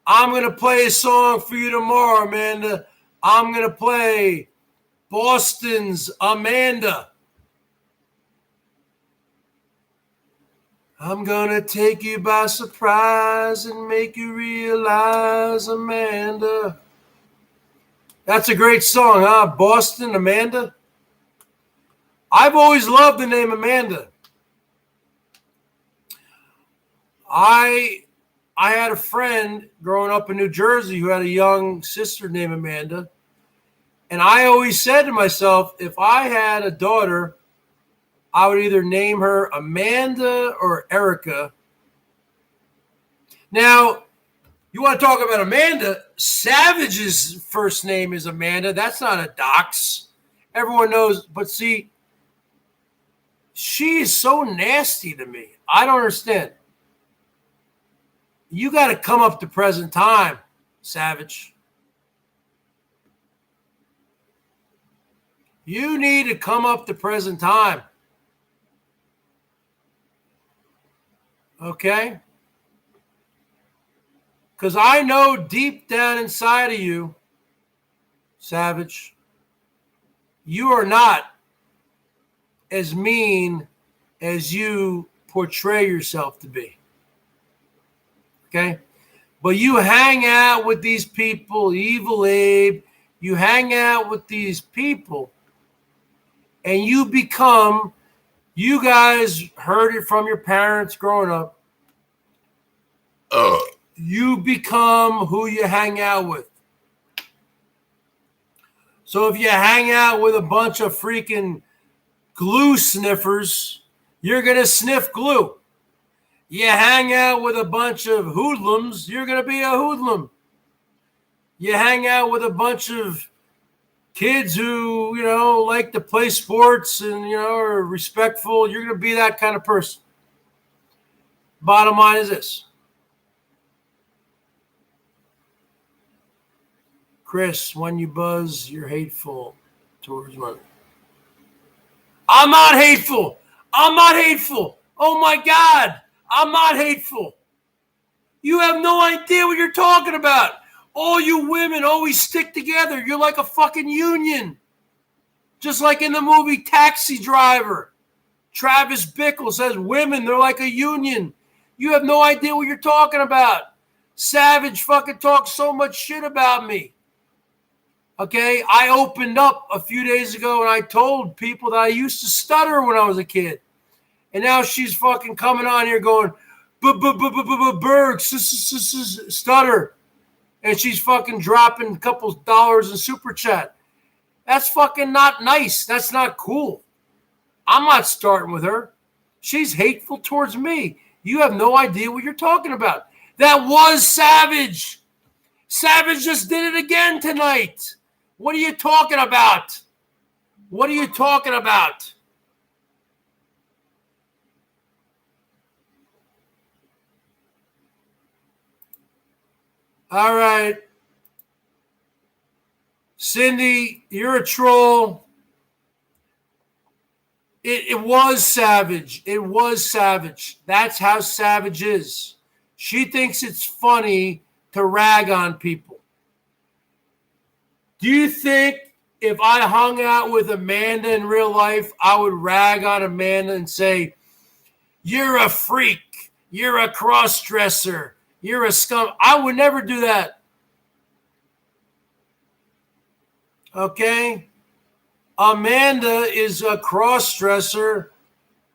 I'm going to play a song for you tomorrow, Amanda. I'm going to play Boston's Amanda. I'm going to take you by surprise and make you realize, Amanda. That's a great song, huh? Boston, Amanda. I've always loved the name Amanda. I had a friend growing up in New Jersey who had a young sister named Amanda. And I always said to myself, if I had a daughter, I would either name her Amanda or Erica. Now, you want to talk about Amanda? Savage's first name is Amanda. That's not a dox. Everyone knows. But see, she is so nasty to me. I don't understand. You got to come up to present time, Savage. You need to come up to present time. Okay? Because I know deep down inside of you, Savage, you are not as mean as you portray yourself to be. Okay? But you hang out with these people, Evil Abe, you hang out with these people, and you guys heard it from your parents growing up. You become who you hang out with. So if you hang out with a bunch of freaking glue sniffers, you're going to sniff glue. You hang out with a bunch of hoodlums, you're going to be a hoodlum. You hang out with a bunch of kids who, like to play sports and, are respectful, you're going to be that kind of person. Bottom line is this. Chris, when you buzz, you're hateful towards women. I'm not hateful. Oh my God. I'm not hateful. You have no idea what you're talking about. All you women always stick together. You're like a fucking union. Just like in the movie Taxi Driver. Travis Bickle says women, they're like a union. You have no idea what you're talking about. Savage fucking talks so much shit about me. Okay? I opened up a few days ago and I told people that I used to stutter when I was a kid. And now she's fucking coming on here going, Bergs, stutter. And she's fucking dropping a couple dollars in super chat. That's fucking not nice. That's not cool. I'm not starting with her. She's hateful towards me. You have no idea what you're talking about. That was Savage. Savage just did it again tonight. What are you talking about? What are you talking about? All right. Cindy, you're a troll. It was Savage. It was Savage. That's how Savage is. She thinks it's funny to rag on people. Do you think if I hung out with Amanda in real life, I would rag on Amanda and say, you're a freak, you're a cross-dresser, you're a scum? I would never do that. Okay? Amanda is a cross-dresser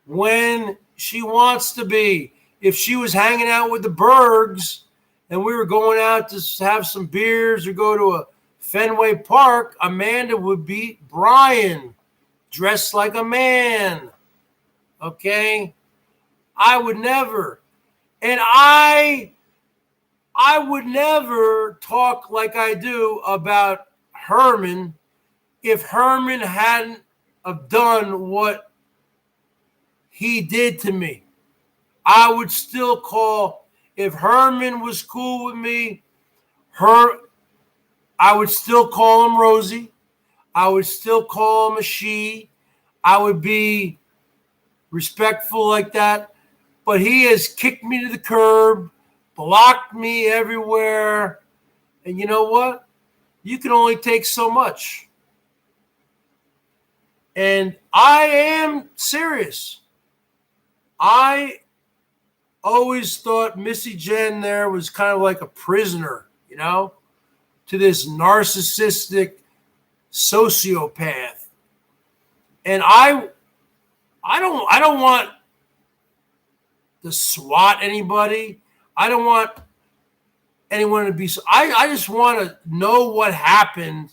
when she wants to be. If she was hanging out with the Bergs and we were going out to have some beers or go to a Fenway Park, Amanda would be Brian, dressed like a man. Okay? I would never. And I would never talk like I do about Herman if Herman hadn't have done what he did to me. I would still call, if Herman was cool with me, I would still call him Rosie. I would still call him a she. I would be respectful like that. But he has kicked me to the curb, blocked me everywhere. And you know what? You can only take so much. And I am serious. I always thought Missy Jen there was kind of like a prisoner, you know, to this narcissistic sociopath. And I don't want to swat anybody. I don't want anyone to be. I just want to know what happened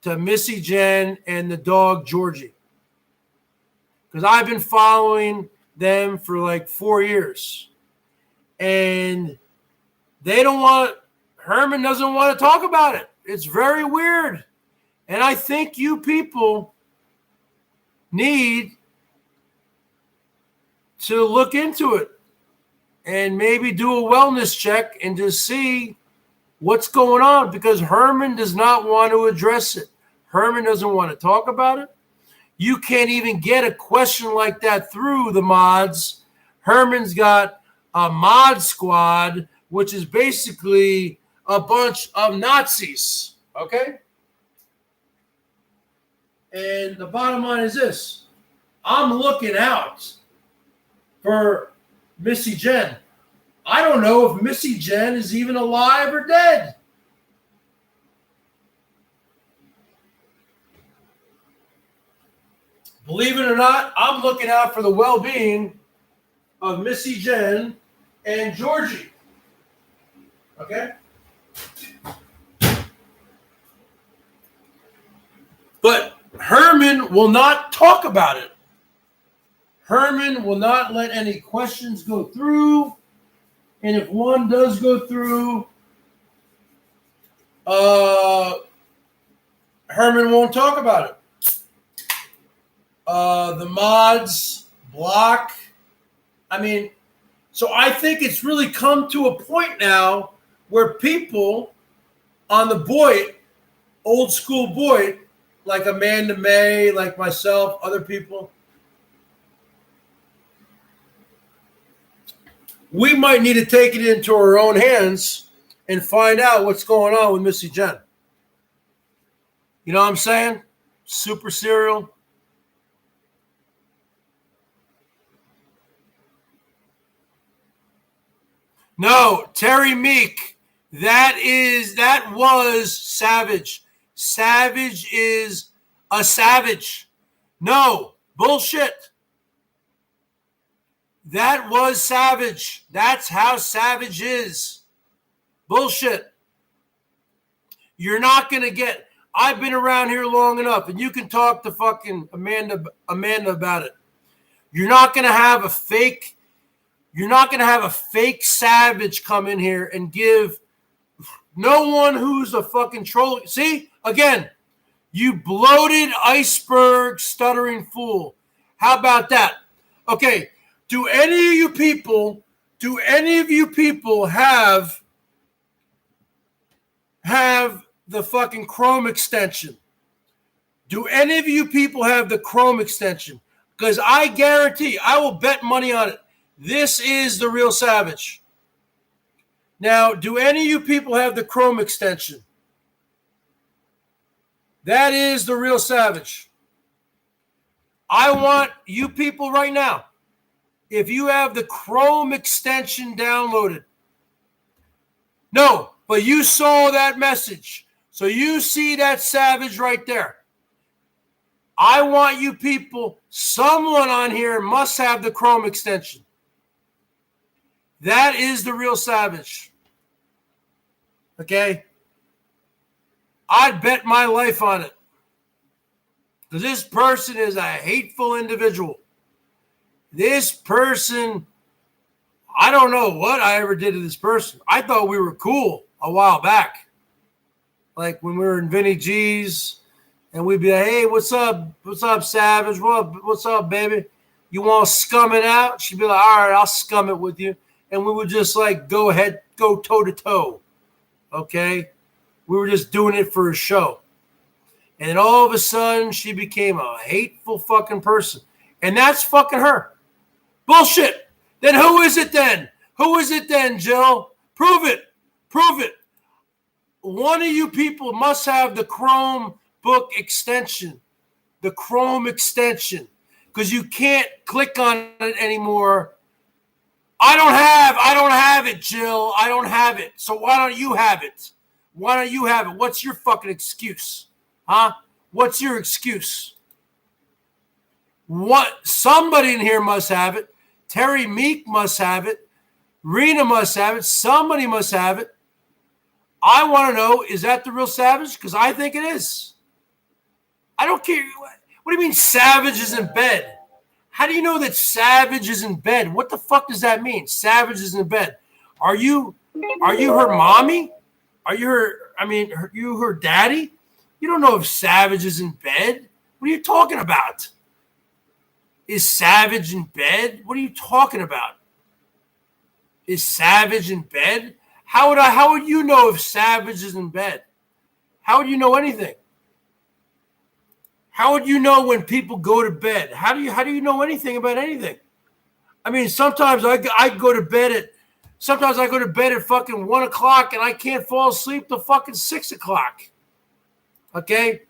to Missy Jen and the dog Georgie, because I've been following them for like 4 years, and Herman doesn't want to talk about it. It's very weird. And I think you people need to look into it and maybe do a wellness check and just see what's going on, because Herman does not want to address it. Herman doesn't want to talk about it. You can't even get a question like that through the mods. Herman's got a mod squad, which is basically a bunch of Nazis, okay? And the bottom line is this. I'm looking out for Missy Jen. I don't know if Missy Jen is even alive or dead. Believe it or not, I'm looking out for the well-being of Missy Jen and Georgie. Okay? But Herman will not talk about it. Herman will not let any questions go through. And if one does go through, Herman won't talk about it. The mods block. I mean, so I think it's really come to a point now where people on the Boyd, old school Boyd, like Amanda May, like myself, other people, we might need to take it into our own hands and find out what's going on with Missy Jen. You know what I'm saying? Super cereal. No, Terry Meek. That was Savage. Savage is a savage. No, bullshit. That was Savage. That's how Savage is. Bullshit. You're not going to get... I've been around here long enough, and you can talk to fucking Amanda about it. You're not going to have a fake... You're not going to have a fake Savage come in here and give no one who's a fucking troll. See, again, you bloated iceberg stuttering fool. How about that? Okay, do any of you people have the fucking Chrome extension? Do any of you people have the Chrome extension? Because I guarantee, I will bet money on it. This is the real Savage. Now, do any of you people have the Chrome extension? That is the real Savage. I want you people right now, if you have the Chrome extension downloaded. No, but you saw that message. So you see that Savage right there. I want you people, someone on here must have the Chrome extension. That is the real Savage. Okay? I'd bet my life on it. Because this person is a hateful individual. This person, I don't know what I ever did to this person. I thought we were cool a while back. Like when we were in Vinny G's, and we'd be like, hey, what's up? What's up, Savage? What's up, baby? You want to scum it out? She'd be like, all right, I'll scum it with you. And we would just like go toe to toe. Okay? We were just doing it for a show. And then all of a sudden, she became a hateful fucking person. And that's fucking her. Bullshit. Then who is it then? Who is it then, Jill? Prove it. Prove it. One of you people must have the Chrome book extension. The Chrome extension. Because you can't click on it anymore. I don't have it, Jill. I don't have it. So why don't you have it? Why don't you have it? What's your fucking excuse? Huh? What's your excuse? What? Somebody in here must have it. Terry Meek must have it. Rena must have it. Somebody must have it. I want to know, is that the real Savage? Because I think it is. I don't care. What do you mean Savage is in bed? How do you know that Savage is in bed? What the fuck does that mean? Savage is in bed. Are you her mommy? Are you her daddy? You don't know if Savage is in bed. What are you talking about? Is Savage in bed? What are you talking about? Is Savage in bed? How would you know if Savage is in bed? How would you know anything? How would you know when people go to bed? How do you know anything about anything? I mean, sometimes I go to bed at fucking 1 o'clock and I can't fall asleep till fucking 6 o'clock. Okay?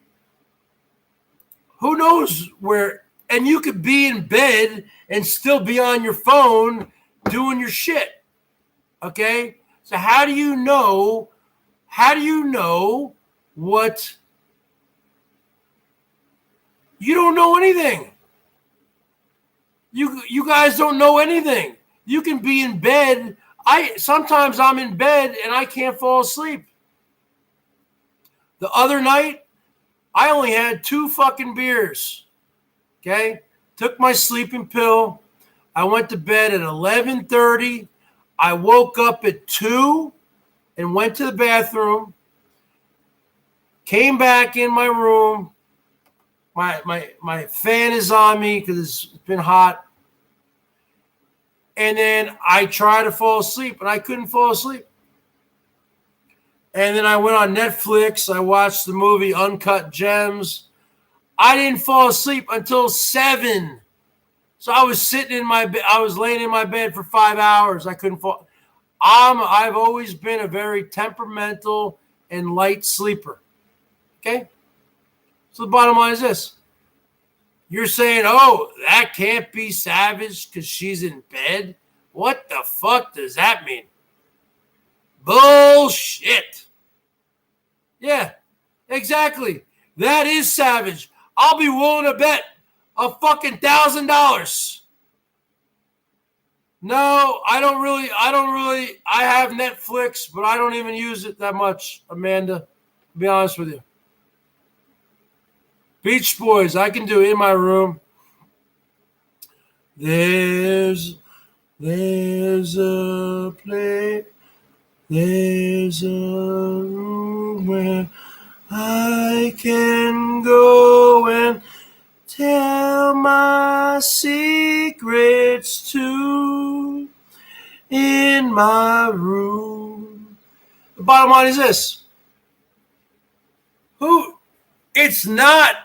Who knows where? And you could be in bed and still be on your phone doing your shit. Okay? So how do you know what? You don't know anything. You guys don't know anything. You can be in bed. Sometimes I'm in bed and I can't fall asleep. The other night, I only had 2 fucking beers. Okay? Took my sleeping pill. I went to bed at 11:30. I woke up at 2 and went to the bathroom. Came back in my room. My fan is on me because it's been hot. And then I tried to fall asleep, but I couldn't fall asleep. And then I went on Netflix. I watched the movie Uncut Gems. I didn't fall asleep until 7. So I was sitting in my bed. I was laying in my bed for 5 hours. I couldn't fall. I've always been a very temperamental and light sleeper. Okay? So the bottom line is this. You're saying, oh, that can't be Savage because she's in bed? What the fuck does that mean? Bullshit. Yeah, exactly. That is Savage. I'll be willing to bet a fucking $1,000. No, I don't really. I have Netflix, but I don't even use it that much, Amanda, to be honest with you. Beach Boys, I can do it in my room. There's a place, there's a room where I can go and tell my secrets to in my room. The bottom line is this. It's not.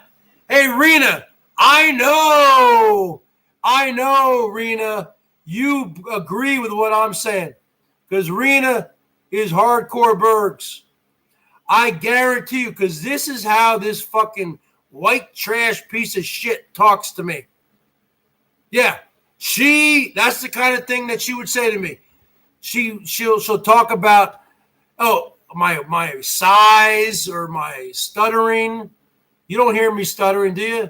Hey, Rena, I know, Rena, you agree with what I'm saying. Because Rena is hardcore Bergs. I guarantee you, because this is how this fucking white trash piece of shit talks to me. Yeah, that's the kind of thing that she would say to me. She'll talk about, oh, my size or my stuttering. You don't hear me stuttering, do you?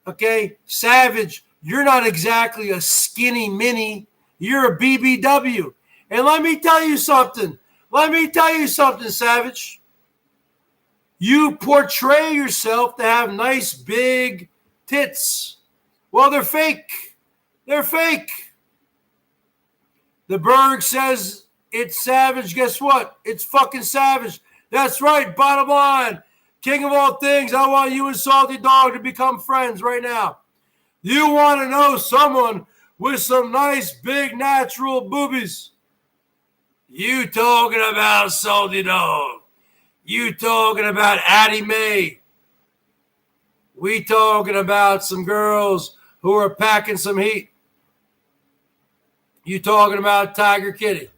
Okay, Savage, you're not exactly a skinny mini. You're a BBW. And let me tell you something. Savage. You portray yourself to have nice big tits. Well, they're fake. The Berg says it's Savage. Guess what? It's fucking Savage. That's right. Bottom line. King of all things, I want you and Salty Dog to become friends right now. You want to know someone with some nice big natural boobies. You talking about Salty Dog. You talking about Addie Mae. We talking about some girls who are packing some heat. You talking about Tiger Kitty.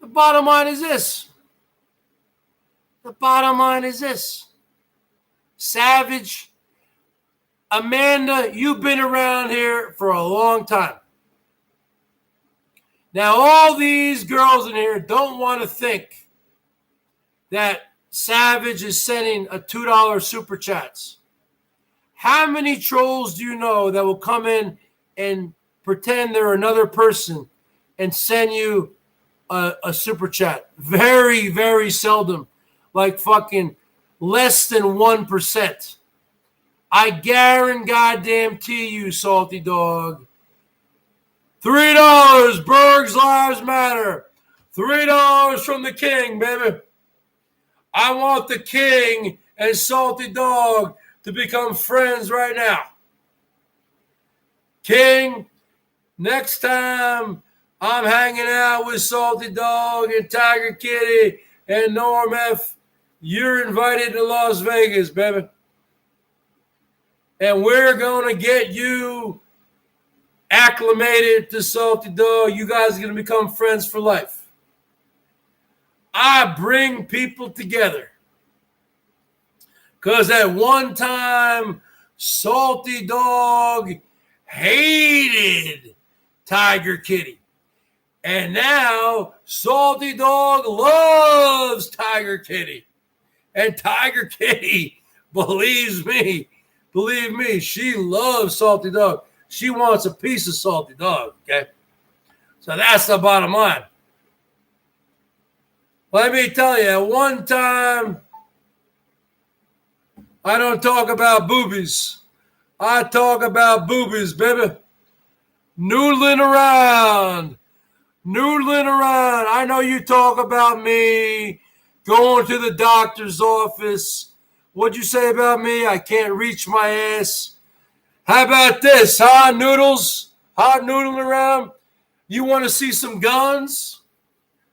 The bottom line is this. Savage, Amanda, you've been around here for a long time. Now, all these girls in here don't want to think that Savage is sending a $2 super chats. How many trolls do you know that will come in and pretend they're another person and send you a super chat? Very, very seldom. Like fucking less than 1%. I guarantee you, Salty Dog. $3, Bergs Lives Matter. $3 from the King, baby. I want the King and Salty Dog to become friends right now. King, next time I'm hanging out with Salty Dog and Tiger Kitty and Norm F., you're invited to Las Vegas, baby. And we're going to get you acclimated to Salty Dog. You guys are going to become friends for life. I bring people together. Because at one time, Salty Dog hated Tiger Kitty. And now, Salty Dog loves Tiger Kitty. And Tiger Kitty, believe me, she loves Salty Dog. She wants a piece of Salty Dog, okay? So that's the bottom line. Let me tell you, at one time, I don't talk about boobies. I talk about boobies, baby. Noodling around. I know you talk about me going to the doctor's office. What'd you say about me? I can't reach my ass. How about this, huh, Noodles? Hot noodling around? You want to see some guns?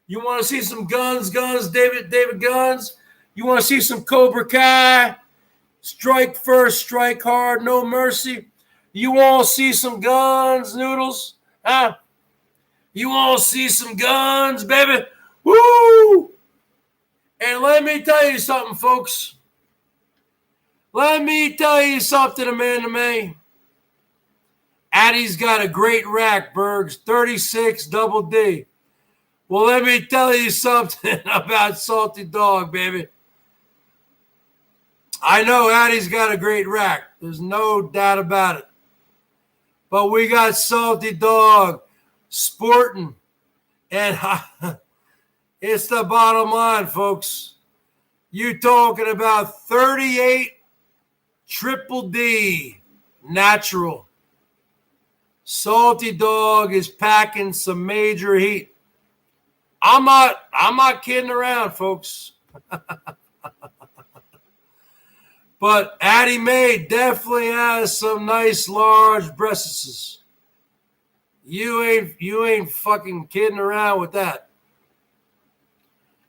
You want to see some guns, David Guns? You want to see some Cobra Kai? Strike first, strike hard, no mercy. You want to see some guns, Noodles? Huh? You want to see some guns, baby? Woo! And let me tell you something, folks. Let me tell you something, Amanda May. Addie's got a great rack, Bergs, 36 double D. Well, let me tell you something about Salty Dog, baby. I know Addie's got a great rack. There's no doubt about it. But we got Salty Dog sporting. And it's the bottom line, folks. You talking about 38 triple D natural. Salty Dog is packing some major heat. I'm not kidding around, folks. But Addie Mae definitely has some nice large breasts. You ain't fucking kidding around with that.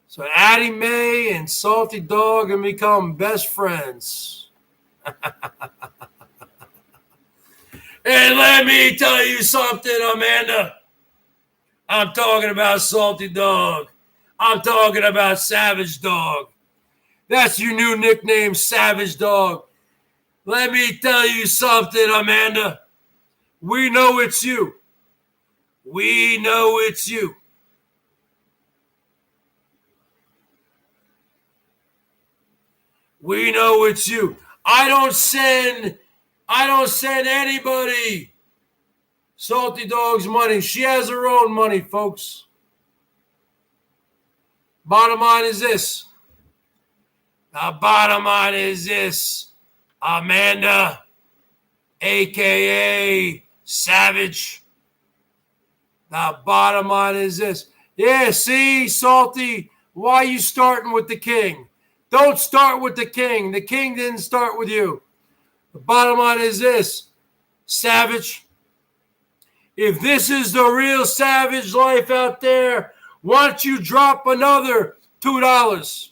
So Addie Mae and Salty Dog can become best friends. And let me tell you something, Amanda. I'm talking about Salty Dog. I'm talking about Savage Dog. That's your new nickname, Savage Dog. Let me tell you something, Amanda. We know it's you. We know it's you. We know it's you. I don't send anybody Salty Dog's money. She has her own money, folks. Bottom line is this. The bottom line is this. Amanda, a.k.a. Savage. The bottom line is this. Yeah, see, Salty, why are you starting with the king? Don't start with the king. The king didn't start with you. The bottom line is this. Savage, if this is the real Savage life out there, why don't you drop another $2?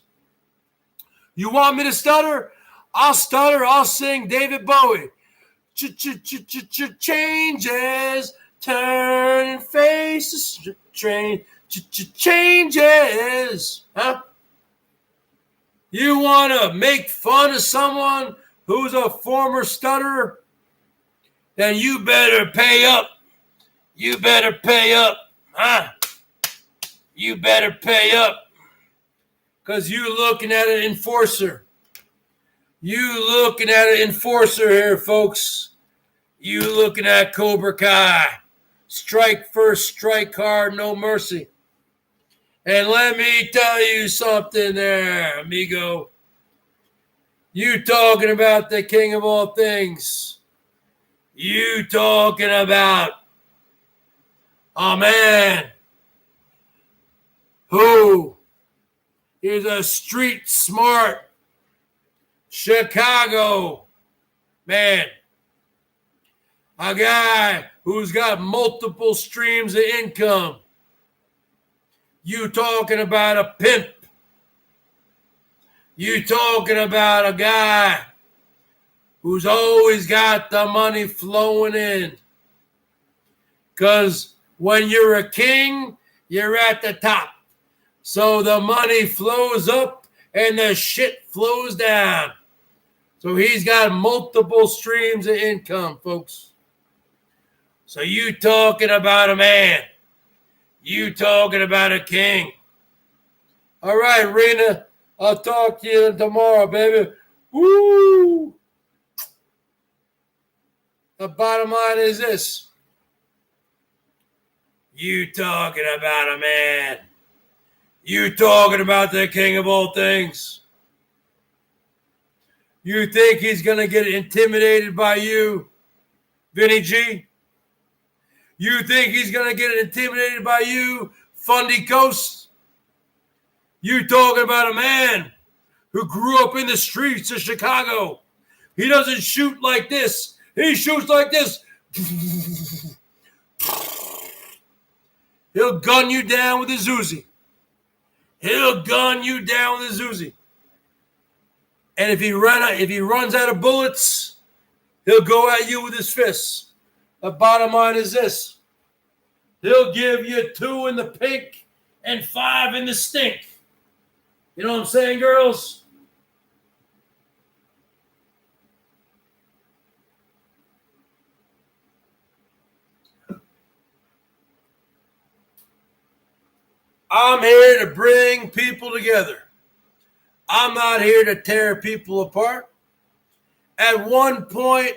You want me to stutter? I'll stutter. I'll sing David Bowie. Changes, turn faces, changes. Huh? You want to make fun of someone who's a former stutterer? Then you better pay up. You better pay up. Huh? You better pay up. Because you're looking at an enforcer. You looking at an enforcer here, folks. You looking at Cobra Kai. Strike first, strike hard, no mercy. And let me tell you something there, amigo. You talking about the king of all things. You talking about a man who is a street smart Chicago man. A guy who's got multiple streams of income. You talking about a pimp. You talking about a guy who's always got the money flowing in. Because when you're a king, you're at the top. So the money flows up and the shit flows down. So he's got multiple streams of income, folks. So you talking about a man. You talking about a king. All right, Rena, I'll talk to you tomorrow, baby. Woo! The bottom line is this. You talking about a man. You talking about the king of all things. You think he's going to get intimidated by you, Vinny G? You think he's going to get intimidated by you, Fundy Coast? You talking about a man who grew up in the streets of Chicago. He doesn't shoot like this. He shoots like this. He'll gun you down with his Uzi. He'll gun you down with his Uzi. And if he runs out of bullets, He'll go at you with his fists. The bottom line is this. He'll give you 2 in the pink and 5 in the stink. You know what I'm saying, girls? I'm here to bring people together. I'm not here to tear people apart. At one point,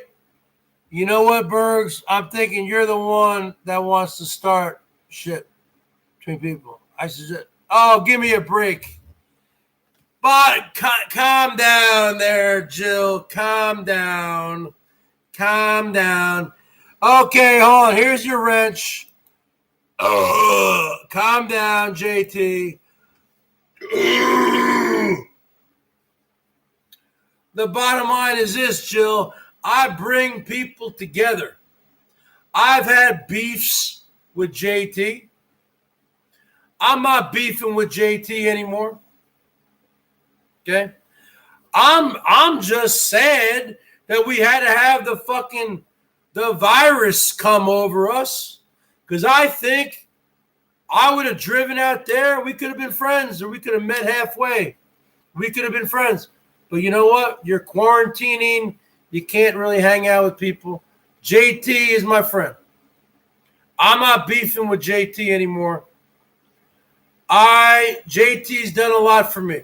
you know what, Bergs? I'm thinking you're the one that wants to start shit between people. I said, oh, give me a break. But calm down there, Jill. Calm down. Calm down. Okay, hold on. Here's your wrench. Calm down, JT. The bottom line is this, Jill. I bring people together. I've had beefs with JT. I'm not beefing with JT anymore. Okay? I'm just sad that we had to have the virus come over us. Because I think I would have driven out there. We could have been friends, or we could have met halfway. We could have been friends. But you know what? You're quarantining. You can't really hang out with people. JT is my friend. I'm not beefing with JT anymore. JT's done a lot for me.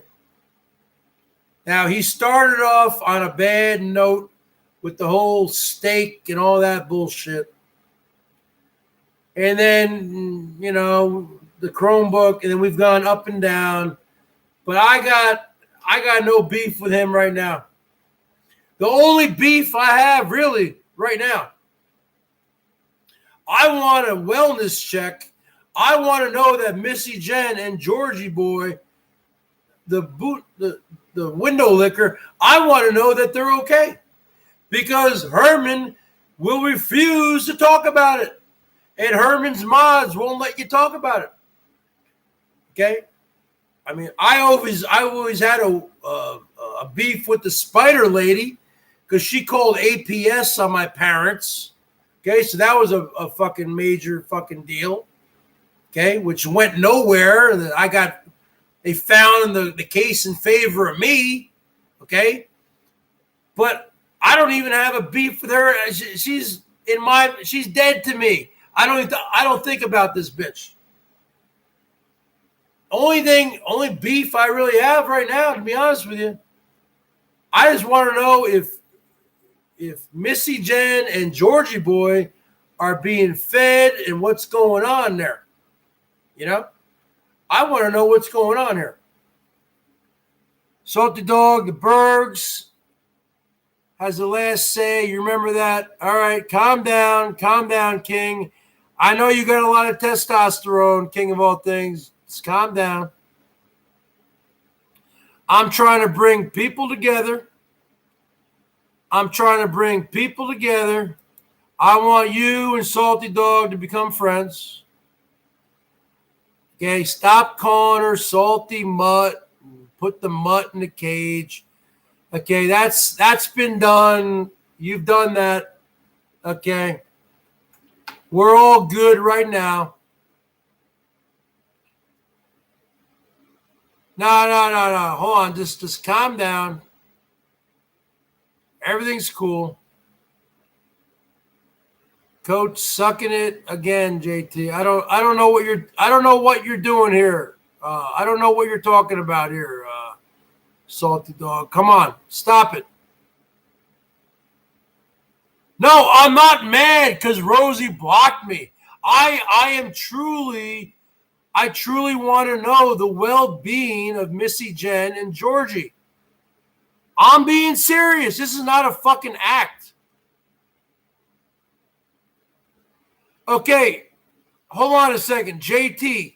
Now, he started off on a bad note with the whole steak and all that bullshit. And then, you know, the Chromebook, and then we've gone up and down. But I got no beef with him right now. The only beef I have really right now, I want a wellness check. I want to know that Missy Jen and Georgie Boy, the window licker, I want to know that they're okay. Because Herman will refuse to talk about it. And Herman's mods won't let you talk about it. Okay? I mean, I always had a beef with the spider lady because she called APS on my parents. Okay, so that was a fucking major fucking deal. Okay, which went nowhere. They found the case in favor of me. Okay, but I don't even have a beef with her. She's dead to me. I don't think about this bitch. Only beef I really have right now, to be honest with you, I just want to know if Missy Jen and Georgie Boy are being fed and what's going on there. You know? I want to know what's going on here. Salty Dog, the Bergs has the last say. You remember that? All right, calm down, King. I know you got a lot of testosterone, King of all things. Just calm down. I'm trying to bring people together. I want you and Salty Dog to become friends. Okay, stop calling her Salty Mutt. Put the mutt in the cage. Okay, that's been done. You've done that. Okay. We're all good right now. No. Hold on. Just calm down. Everything's cool. Coach sucking it again, JT. I don't know what you're doing here. I don't know what you're talking about here, Salty Dog. Come on, stop it. No, I'm not mad because Rosie blocked me. I truly want to know the well-being of Missy Jen and Georgie. I'm being serious. This is not a fucking act. Okay, hold on a second. JT,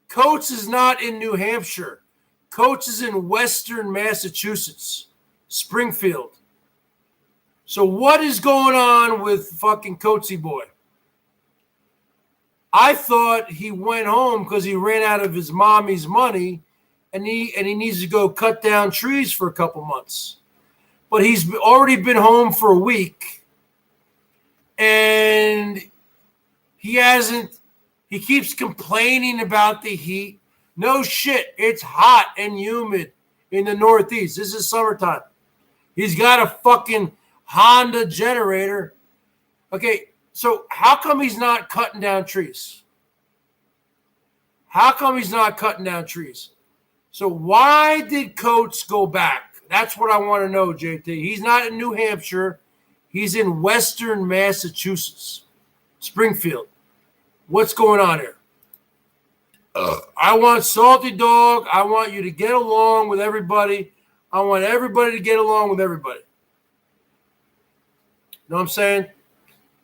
Coach is not in New Hampshire. Coach is in Western Massachusetts, Springfield. So what is going on with fucking Coatsy Boy? I thought he went home because he ran out of his mommy's money and he needs to go cut down trees for a couple months. But he's already been home for a week. And he keeps complaining about the heat. No shit, it's hot and humid in the Northeast. This is summertime. He's got a fucking Honda generator. Okay, so how come he's not cutting down trees? How come he's not cutting down trees? So why did Coates go back? That's what I want to know, JT. He's not in New Hampshire. He's in Western Massachusetts, Springfield. What's going on here? I want Salty Dog. I want you to get along with everybody. I want everybody to get along with everybody. Know what I'm saying?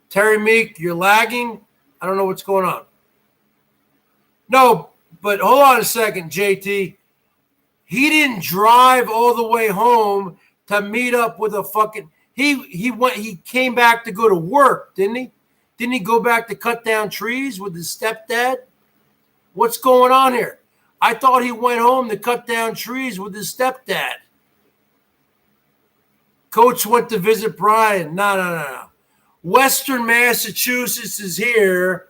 Terry Meek, you're lagging. I don't know what's going on. No, but hold on a second, JT. He didn't drive all the way home to meet up with a fucking... He came back to go to work, didn't he? Didn't he go back to cut down trees with his stepdad? What's going on here? I thought he went home to cut down trees with his stepdad. Coach went to visit Brian. No. Western Massachusetts is here.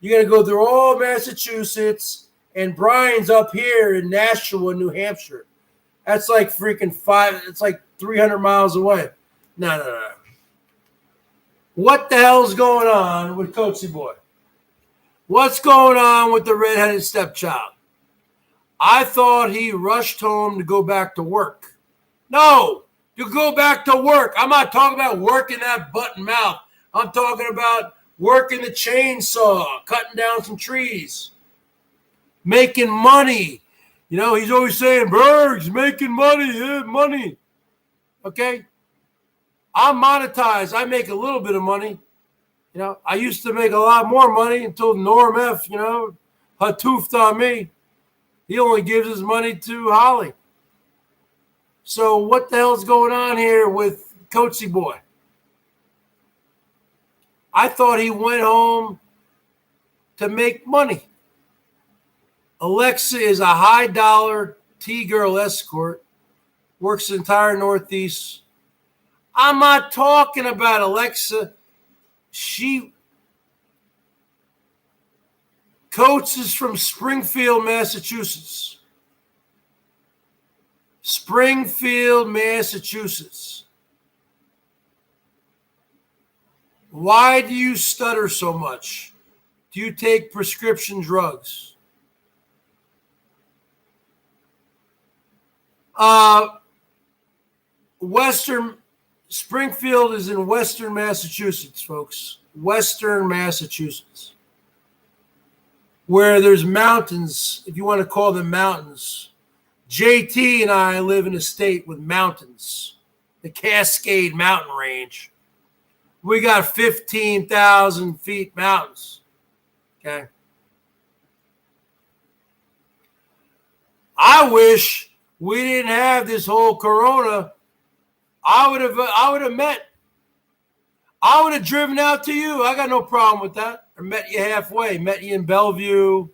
You're going to go through all Massachusetts, and Brian's up here in Nashua, New Hampshire. That's like freaking it's like 300 miles away. No. What the hell's going on with Coachy Boy? What's going on with the redheaded stepchild? I thought he rushed home to go back to work. No, to go back to work. I'm not talking about working that butt and mouth. I'm talking about working the chainsaw, cutting down some trees, making money. You know, he's always saying, Bergs, making money, money. Okay? I'm monetized. I make a little bit of money. You know, I used to make a lot more money until Norm F, hatoofed on me. He only gives his money to Holly. So what the hell's going on here with Coachy Boy? I thought he went home to make money. Alexa is a high-dollar T-girl escort, works the entire Northeast. I'm not talking about Alexa. Coates is from Springfield, Massachusetts. Springfield, Massachusetts. Why do you stutter so much? Do you take prescription drugs? Springfield is in Western Massachusetts, folks. Western Massachusetts. Where there's mountains, if you want to call them mountains. JT and I live in a state with mountains. The Cascade Mountain Range. We got 15,000 feet mountains. Okay. I wish we didn't have this whole corona. I would have driven out to you. I got no problem with that. Or met you halfway, met you in Bellevue,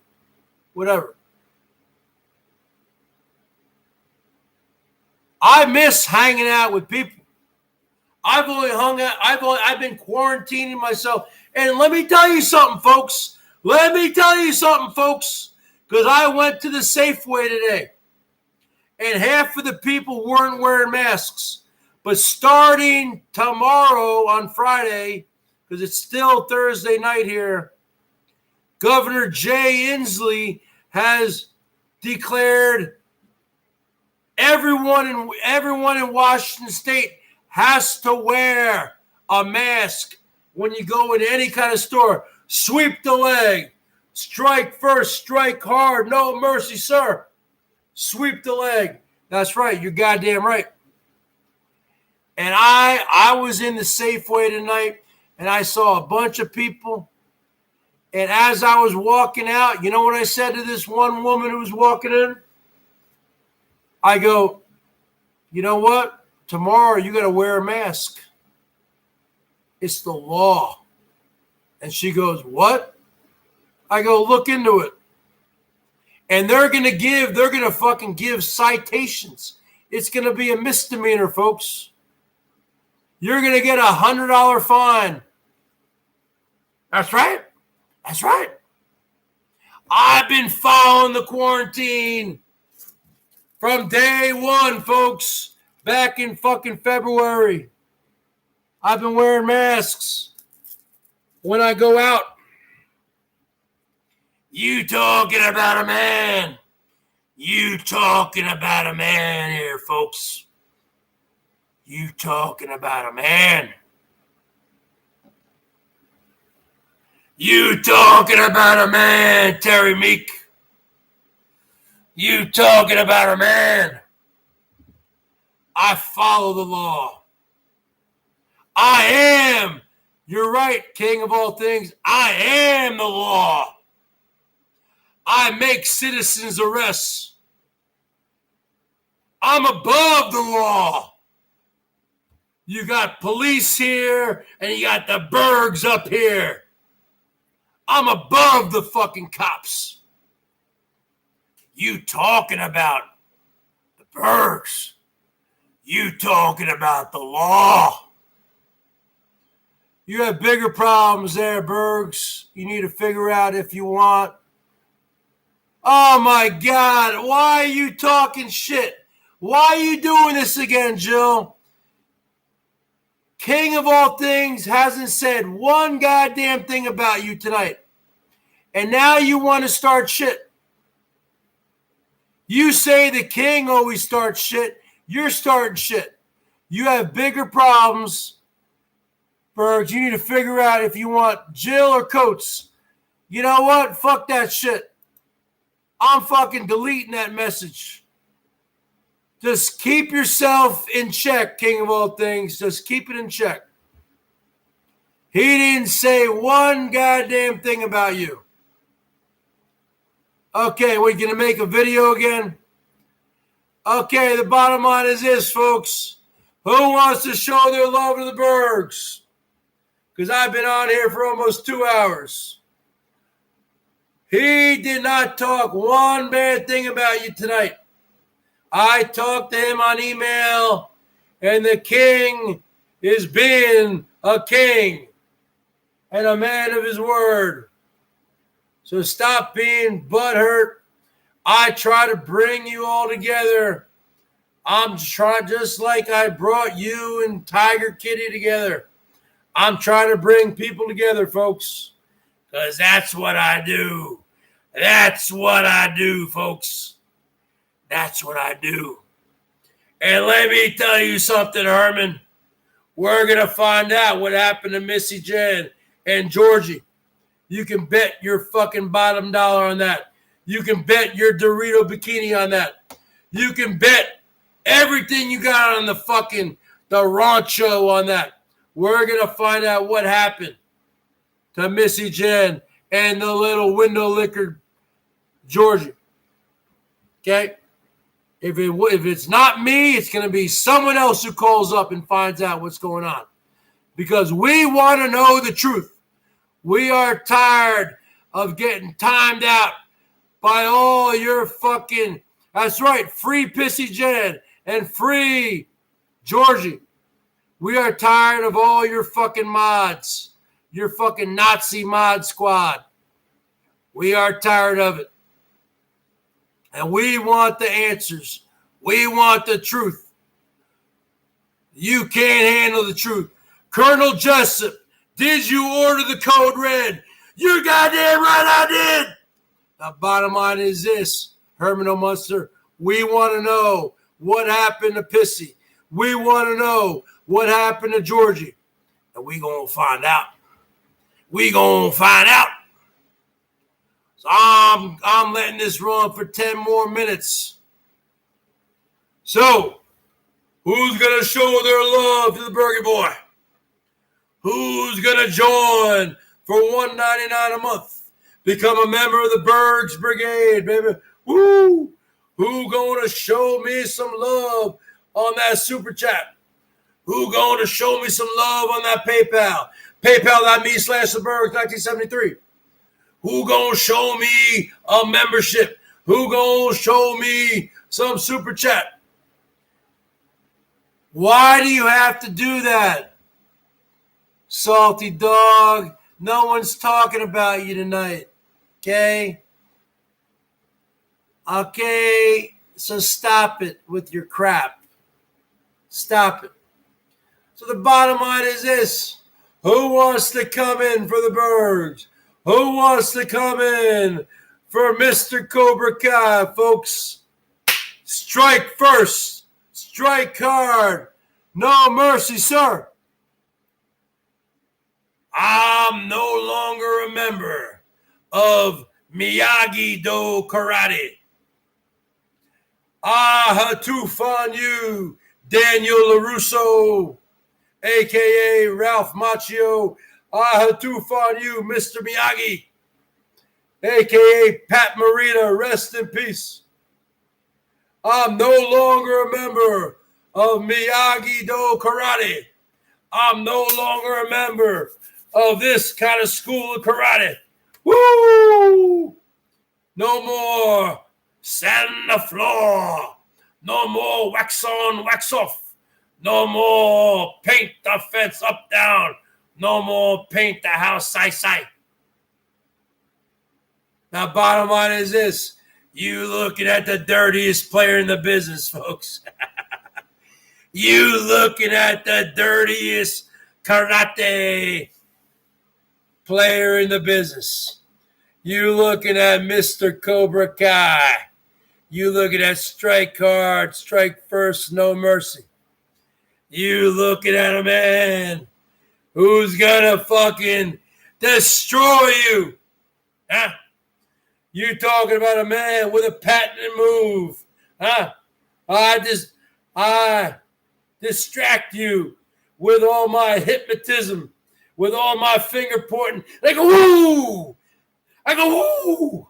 whatever. I miss hanging out with people. I've been quarantining myself. And let me tell you something, folks. Because I went to the Safeway today. And half of the people weren't wearing masks. But starting tomorrow on Friday, because it's still Thursday night here, Governor Jay Inslee has declared everyone in Washington State has to wear a mask when you go into any kind of store. Sweep the leg. Strike first, strike hard. No mercy, sir. Sweep the leg. That's right. You're goddamn right. And I was in the Safeway tonight, and I saw a bunch of people. And as I was walking out, you know what I said to this one woman who was walking in? I go, you know what? Tomorrow you got to wear a mask. It's the law. And she goes, what? I go, look into it. And they're going to fucking give citations. It's going to be a misdemeanor, folks. You're going to get a $100 fine That's right. That's right. I've been following the quarantine from day one, folks. Back in fucking February. I've been wearing masks when I go out. You talking about a man. You talking about a man here, folks. You talking about a man. You talking about a man, Terry Meek. You talking about a man. I follow the law. I am, you're right, king of all things. I am the law. I make citizens arrests. I'm above the law. You got police here and you got the BERGS up here. I'm above the fucking cops. You talking about the BERGS. You talking about the law. You have bigger problems there, BERGS. You need to figure out if you want. Oh my God, why are you talking shit? Why are you doing this again, Jill? King of all things hasn't said one goddamn thing about you tonight. And now you want to start shit. You say the king always starts shit. You're starting shit. You have bigger problems, Bergs. You need to figure out if you want Jill or Coates. You know what? Fuck that shit. I'm fucking deleting that message. Just keep yourself in check, king of all things. Just keep it in check. He didn't say one goddamn thing about you. Okay, we're going to make a video again. Okay, the bottom line is this, folks. Who wants to show their love to the BERGS? Because I've been on here for almost 2 hours. He did not talk one bad thing about you tonight. I talked to him on email, and the king is being a king and a man of his word. So stop being butthurt. I try to bring you all together. I'm trying, just like I brought you and Tiger Kitty together. I'm trying to bring people together, folks, because that's what I do. That's what I do, folks. That's what I do. And let me tell you something, Herman. We're going to find out what happened to Missy Jen and Georgie. You can bet your fucking bottom dollar on that. You can bet your Dorito bikini on that. You can bet everything you got on the rancho on that. We're going to find out what happened to Missy Jen and the little window licker Georgie. Okay? If it's not me, it's going to be someone else who calls up and finds out what's going on. Because we want to know the truth. We are tired of getting timed out by all your fucking, that's right, free Pissy Jen and free Georgie. We are tired of all your fucking mods, your fucking Nazi mod squad. We are tired of it. And we want the answers. We want the truth. You can't handle the truth. Colonel Jessup, did you order the code red? You're goddamn right I did. The bottom line is this, Herman O'Munster. We want to know what happened to Pissy. We want to know what happened to Georgie. And we going to find out. We going to find out. So I'm letting this run for 10 more minutes. So, who's going to show their love to the Burger Boy? Who's going to join for $1.99 a month? Become a member of the BERGS Brigade, baby. Woo! Who going to show me some love on that super chat? Who going to show me some love on that PayPal? PayPal.me/thebergs1973. Who gonna show me a membership? Who gonna show me some super chat? Why do you have to do that? Salty dog. No one's talking about you tonight. Okay? Okay, so stop it with your crap. Stop it. So the bottom line is this. Who wants to come in for the Bergs? Who wants to come in for Mr. Cobra Kai, folks? Strike first. Strike hard. No mercy, sir. I'm no longer a member of Miyagi-Do Karate. I Hatufan you, Daniel LaRusso, a.k.a. Ralph Macchio. I Hatufan you, Mr. Miyagi, a.k.a. Pat Morita. Rest in peace. I'm no longer a member of Miyagi-Do Karate. I'm no longer a member of this kind of school of karate. Woo! No more sand on the floor. No more wax on, wax off. No more paint the fence up, down. No more paint the house side. Now, bottom line is this. You looking at the dirtiest player in the business, folks. You looking at the dirtiest karate player in the business. You looking at Mr. Cobra Kai. You looking at strike hard, strike first, no mercy. You looking at a man who's gonna fucking destroy you. Huh? You talking about a man with a patented move. Huh? I distract you with all my hypnotism, with all my finger pointing. They go, woo! I go, woo!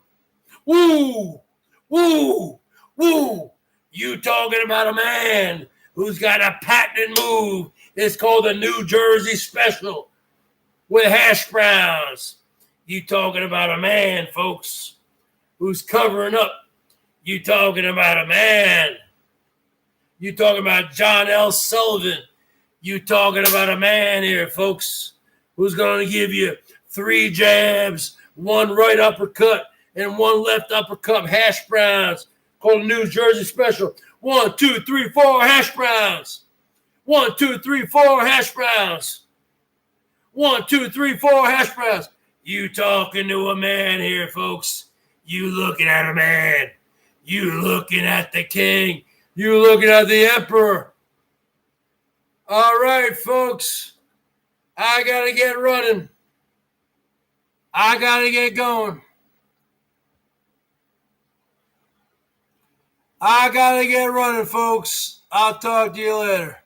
Woo! Woo! Woo! You talking about a man who's got a patented move. It's called the New Jersey Special with hash browns. You talking about a man, folks, who's covering up. You talking about a man. You talking about John L. Sullivan. You talking about a man here, folks, who's going to give you 3 jabs, 1 right uppercut, and 1 left uppercut, hash browns, called New Jersey Special. 1, 2, 3, 4, hash browns. 1, 2, 3, 4, hash browns. 1, 2, 3, 4, hash browns. You talking to a man here, folks. You looking at a man. You looking at the king. You looking at the emperor. All right, folks. I got to get running. I got to get going. I got to get running, folks. I'll talk to you later.